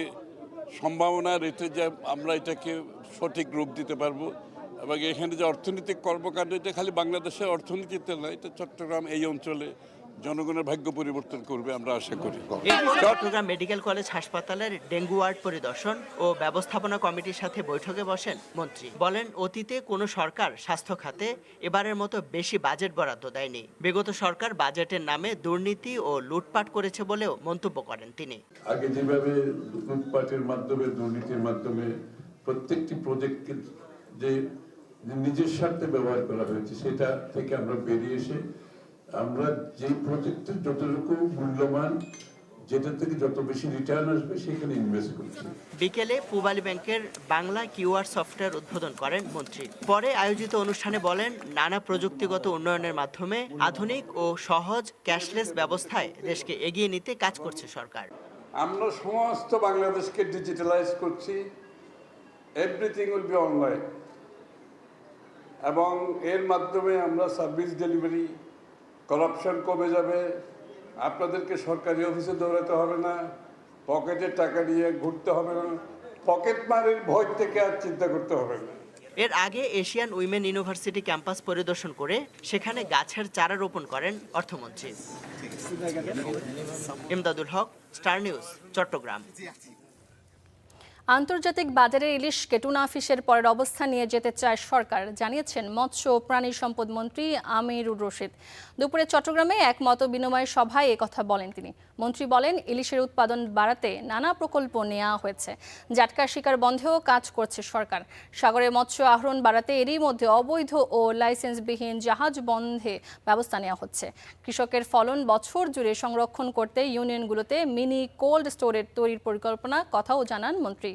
Speaker 7: সম্ভাবনা রেখে যে আমরা এটাকে সঠিক রূপ দিতে পারবো এবং এখানে যে অর্থনৈতিক কর্মকাণ্ড এটা খালি বাংলাদেশের অর্থনীতিতে নয়, এটা চট্টগ্রাম এই অঞ্চলে জনগণের ভাগ্য পরিবর্তন করবে আমরা আশা করি।
Speaker 6: চট্টগ্রাম মেডিকেল কলেজ হাসপাতালের ডেঙ্গু ওয়ার্ড পরিদর্শন ও ব্যবস্থাপনা কমিটির সাথে বৈঠকে বসেন মন্ত্রী। বলেন, অতীতে কোনো সরকার স্বাস্থ্য খাতে এবারের মতো বেশি বাজেট বরাদ্দ দেয়নি। বিগত সরকার বাজেটের নামে দুর্নীতি ও লুটপাট করেছে বলেও মন্তব্য করেন তিনি।
Speaker 7: আগে যেভাবে লুটপাটের মাধ্যমে, দুর্নীতির মাধ্যমে প্রত্যেকটি প্রজেক্টকে যে নিজের স্বার্থে ব্যবহার করা হয়েছে, সেটা থেকে আমরা বেরিয়ে এসে আমরা যে প্রজেক্টের যতটুকু মূল্যবান, যেটা থেকে যত বেশি রিটার্ন আসবে সেখানে ইনভেস্ট করছি।
Speaker 6: বিকেলে পূবালী ব্যাংকের বাংলা কিউআর সফটওয়্যার উদ্বোধন করেন মন্ত্রী। পরে আয়োজিত অনুষ্ঠানে বলেন, নানা প্রযুক্তিগত উন্নয়নের মাধ্যমে আধুনিক ও সহজ ক্যাশলেস ব্যবস্থায় দেশকে এগিয়ে নিতে কাজ করছে সরকার।
Speaker 7: আমরা সমস্ত বাংলাদেশকে ডিজিটালাইজ করছি, এভরিথিং উইল বি অনলাইন এবং এর মাধ্যমে আমরা সার্ভিস ডেলিভারি, করাপশন কমে যাবে, আপনাদেরকে সরকারি অফিসে দৌড়াতে হবে না, পকেটের টাকা নিয়ে ঘুরতে হবে না, পকেট মারের ভয় থেকে আর চিন্তা করতে হবে না।
Speaker 6: এর আগে এশিয়ান উইমেন ইউনিভার্সিটি ক্যাম্পাস পরিদর্শন করে সেখানে গাছের চারা রোপণ করেন অর্থমন্ত্রী। ইমদাদুল হক, স্টার নিউজ, চট্টগ্রাম।
Speaker 23: আন্তর্জাতিক বাজারে ইলিশকে টুনা ফিশের পরের অবস্থান নিয়ে যেতে চায় সরকার, জানিয়েছেন মৎস্য ও প্রাণী সম্পদ মন্ত্রী আমিরুর রশিদ। দুপুরে চট্টগ্রামে এক মত বিনিময় সভায় কথা বলেন তিনি। মন্ত্রী বলেন, ইলিশের উৎপাদন বাড়াতে নানা প্রকল্প নেওয়া হয়েছে, জাটকা শিকার বন্ধেও কাজ করছে সরকার। সাগরে মৎস্য আহরণ বাড়াতে এরই মধ্যে অবৈধ ও লাইসেন্সবিহীন জাহাজ বন্ধে ব্যবস্থা নেওয়া হচ্ছে। কৃষকের ফলন বছর জুড়ে সংরক্ষণ করতে ইউনিয়নগুলোতে মিনি কোল্ড স্টোরেজ তৈরির পরিকল্পনা কথাও জানান মন্ত্রী।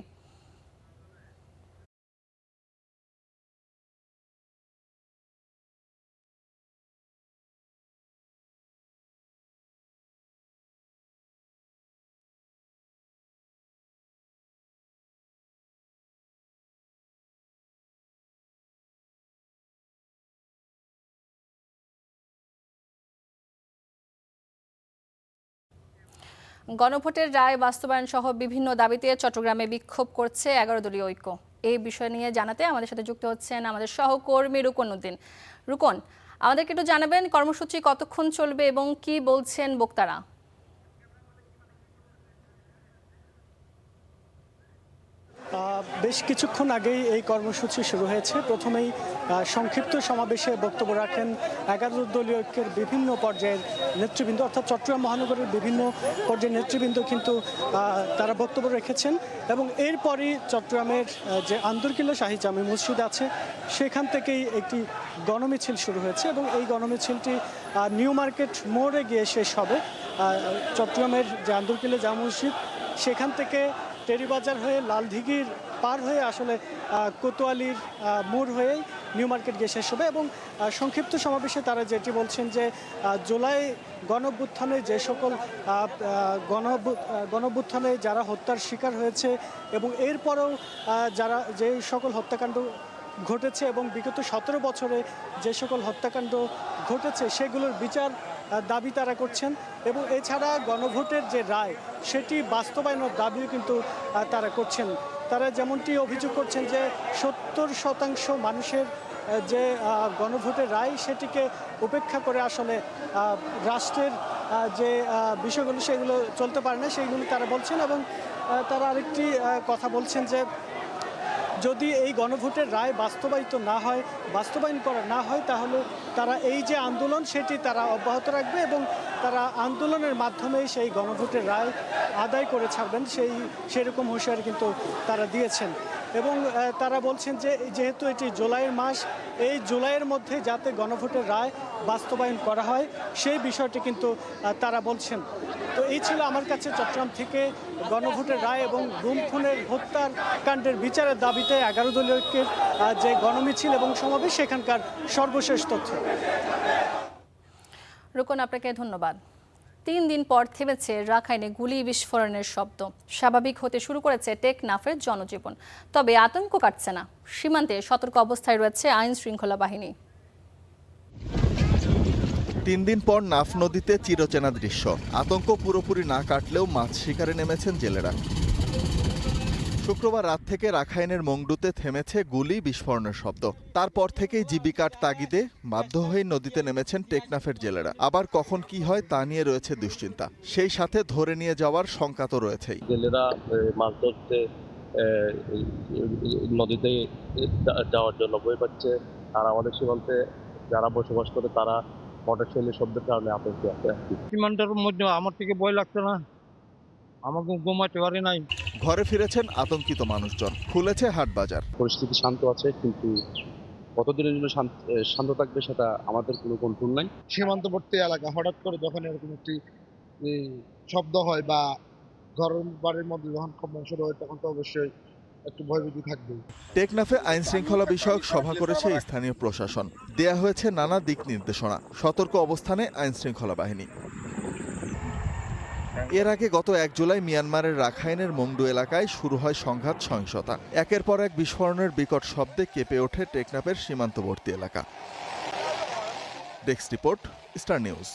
Speaker 23: গণভোটের রায় বাস্তবায়ন সহ বিভিন্ন দাবিতে চট্টগ্রামে বিক্ষোভ করছে 11 দলীয় ঐক্য। এই বিষয় নিয়ে জানাতে আমাদের সাথে যুক্ত হচ্ছেন আমাদের সহকর্মী রুকন উদ্দিন। রুকন, আমাদেরকে একটু জানাবেন কর্মসূচি কতক্ষণ চলবে এবং কি বলছেন বক্তারা?
Speaker 9: বেশ কিছুক্ষণ আগেই এই কর্মসূচি শুরু হয়েছে। প্রথমেই সংক্ষিপ্ত সমাবেশে বক্তব্য রাখেন 11 দলীয় ঐক্যের বিভিন্ন পর্যায়ের নেতৃবৃন্দ, অর্থাৎ চট্টগ্রাম মহানগরের বিভিন্ন পর্যায়ের নেতৃবৃন্দ কিন্তু তারা বক্তব্য রেখেছেন। এবং এরপরই চট্টগ্রামের যে আন্দরকিল্লা শাহী জামে মসজিদ আছে সেখান থেকেই একটি গণমিছিল শুরু হয়েছে এবং এই গণমিছিলটি নিউ মার্কেট মোড়ে গিয়ে শেষ হবে। চট্টগ্রামের যে আন্দরকিল্লা জামে মসজিদ সেখান থেকে টেরিবাজার হয়ে লালদিঘির পার হয়ে আসলে কোতোয়ালির মোড় হয়েই নিউ মার্কেট গিয়ে শেষ হবে। এবং সংক্ষিপ্ত সমাবেশে তারা যেটি বলছেন যে জুলাই গণঅভ্যুত্থানে যে সকল গণঅভ্যুত্থানে যারা হত্যার শিকার হয়েছে এবং এরপরেও যে সকল হত্যাকাণ্ড ঘটেছে এবং বিগত 17 বছরে যে সকল হত্যাকাণ্ড ঘটেছে সেগুলোর বিচার দাবি তারা করছেন। এবং এছাড়া গণভোটের যে রায় সেটি বাস্তবায়নের দাবিও কিন্তু তারা করছেন। তারা যেমনটি অভিযোগ করছেন যে 70% মানুষের যে গণভোটের রায় সেটিকে উপেক্ষা করে আসলে রাষ্ট্রের যে বিষয়গুলো সেগুলো চলতে পারে না, সেইগুলো তারা বলছেন। এবং তারা আরেকটি কথা বলছেন যে যদি এই গণভোটের রায় বাস্তবায়ন করা না হয় তাহলে তারা এই যে আন্দোলন সেটি তারা অব্যাহত রাখবে এবং তারা আন্দোলনের মাধ্যমেই সেই গণভোটের রায় আদায় করে ছাড়বেন সেরকম হুঁশিয়ারি কিন্তু তারা দিয়েছেন। এবং তারা বলছেন যে যেহেতু এটি জুলাইয়ের মাস, এই জুলাইয়ের মধ্যে যাতে গণভোটের রায় বাস্তবায়ন করা হয় সেই বিষয়টি কিন্তু তারা বলছেন। তো এই ছিল আমার কাছে চট্টগ্রাম থেকে গণভোটের রায় এবং গুম খুনের হত্যার কাণ্ডের বিচারের দাবিতে 11 দলীয় ঐক্যের যে গণমিছিল এবং সমাবেশ সেখানকার সর্বশেষ তথ্য।
Speaker 23: রুকন, আপনাকে ধন্যবাদ। 3 দিন পর থেমেছে রাখাইনে গুলি বিস্ফোরণের শব্দ। স্বাভাবিক হতে শুরু করেছে টেকনাফের জনজীবন, তবে আতঙ্ক কাটছে না। সীমান্তে সতর্ক অবস্থায় রয়েছে আইন শৃঙ্খলা বাহিনী।
Speaker 8: 3 দিন পর নাফ নদীতে চিরচেনা দৃশ্য। আতঙ্ক পুরোপুরি না কাটলেও মাছ শিকারে নেমেছেন জেলেরা। শুক্রবার রাত থেকে রাখাইনের মংডুতে থেমেছে গুলি বিস্ফোরণের শব্দ। তারপর থেকেই জীবিকার তাগিদে বাধ্য হয়ে নদীতে নেমেছেন টেকনাফের জেলেরা। আবার কখন কি হয় তা নিয়ে রয়েছে দুশ্চিন্তা, সেই সাথে ধরে নিয়ে যাওয়ার শঙ্কা তো রয়েছেই।
Speaker 10: জেলেরা মাছ ধরতে নদীতে যাওয়ার জন্য ভয় পাচ্ছে, আর আমাদের সীমান্তে যারা বসবাস করে তারা মোটর শৈলীর শব্দের কারণে আতঙ্কে আছে।
Speaker 11: সীমান্তের মধ্যে আমার থেকে ভয় লাগছে না, আমাকে ঘুমাতে পারি নাই।
Speaker 8: ঘরে ফিরেছেন আতঙ্কিত মানুষজন, খুলেছে হাট বাজার।
Speaker 10: পরিস্থিতি শান্ত আছে, কিন্তু কতদিনের জন্য শান্ত থাকবে সেটা আমাদের কোনো কন্ট্রোল নাই।
Speaker 12: সীমান্তবর্তী এলাকা, হঠাৎ করে যখন এরকম একটি শব্দ হয় বা ঘর বাড়ির মধ্যে যখন কম্পন শুরু হয় তখন তো অবশ্যই একটু ভয়ভীতি থাকবে।
Speaker 8: টেকনাফে আইন শৃঙ্খলা বিষয়ক সভা করেছে স্থানীয় প্রশাসন। দেয়া হয়েছে নানা দিক নির্দেশনা, সতর্ক অবস্থানে আইন শৃঙ্খলা বাহিনী। এর আগে গত 1 জুলাই মিয়ানমারের রাখাইনের মংডু এলাকায় শুরু হয় সংঘাত সহিংসতা। একের পর এক বিস্ফোরণের বিকট শব্দে কেঁপে ওঠে টেকনাফের সীমান্তবর্তী এলাকা। Desk report, star news.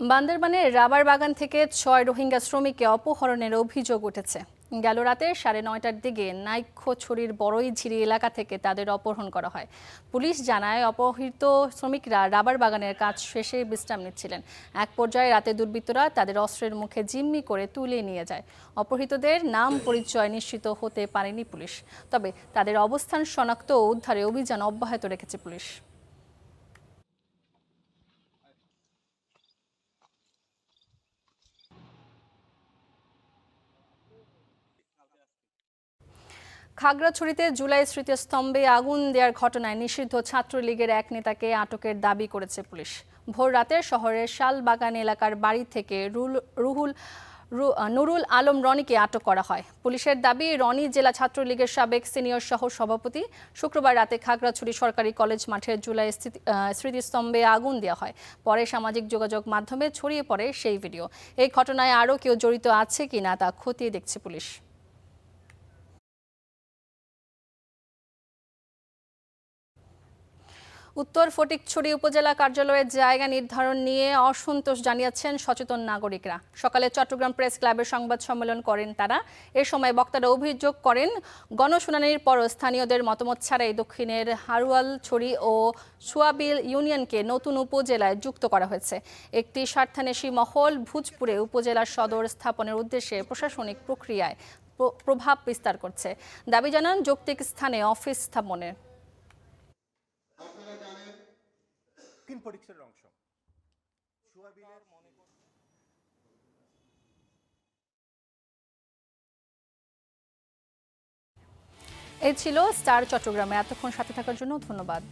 Speaker 23: বান্দরবানের রাবার বাগান থেকে 6 রোহিঙ্গা শ্রমিককে অপহরণের অভিযোগ উঠেছে। গেল রাতে 9:30টার দিকে নাইক্ষছড়ির বড়ইঝিরি এলাকা থেকে তাদের অপহরণ করা হয়। পুলিশ জানায় অপহৃত শ্রমিকরা রাবার বাগানের কাজ শেষে বিশ্রাম নিচ্ছিলেন। এক পর্যায়ে রাতে দুর্বৃত্তরা তাদের অস্ত্রের মুখে জিম্মি করে তুলে নিয়ে যায়। অপহৃতদের নাম পরিচয় নিশ্চিত হতে পারেনি পুলিশ, তবে তাদের অবস্থান শনাক্ত ও উদ্ধারে অভিযান অব্যাহত রেখেছে পুলিশ। খাগড়াছড়িতে জুলাই স্মৃতিস্তম্ভে আগুন দেওয়ার ঘটনায় নিষিদ্ধ ছাত্রলীগের এক নেতাকে আটকের দাবি করেছে পুলিশ। ভোর রাতে শহরের শালবাগান এলাকার বাড়ি থেকে নুরুল আলম রনিকে আটক করা হয়। পুলিশের দাবি, রনি জেলা ছাত্রলীগের সাবেক সিনিয়র সহ সভাপতি। শুক্রবার রাতে খাগড়াছড়ি সরকারি কলেজ মাঠের জুলাই স্মৃতিস্তম্ভে আগুন দেওয়া হয়। পরে সামাজিক যোগাযোগ মাধ্যমে ছড়িয়ে পড়ে সেই ভিডিও। এই ঘটনায় আরও কেউ জড়িত আছে কিনা তা খতিয়ে দেখছে পুলিশ। উত্তর ফটিকছড়ি উপজেলা কার্যালয়ের জায়গা নির্ধারণ নিয়ে অসন্তোষ জানিয়েছেন সচেতন নাগরিকরা। সকালে চট্টগ্রাম প্রেস ক্লাবের সংবাদ সম্মেলন করেন তারা। এ সময় বক্তারা অভিযোগ করেন, গণশুনানির পরও স্থানীয়দের মতামত ছাড়াই দক্ষিণের হারুয়ালছড়ি ও সুয়াবিল ইউনিয়নকে নতুন উপজেলায় যুক্ত করা হয়েছে। একটি স্বার্থান্বেষী মহল ভূজপুরে উপজেলা সদর স্থাপনের উদ্দেশ্যে প্রশাসনিক প্রক্রিয়ায় প্রভাব বিস্তার করছে। দাবি জানান যৌক্তিক স্থানে অফিস স্থাপনের। এই ছিল স্টার চট্টগ্রামে। এতক্ষণ সাথে থাকার জন্য ধন্যবাদ।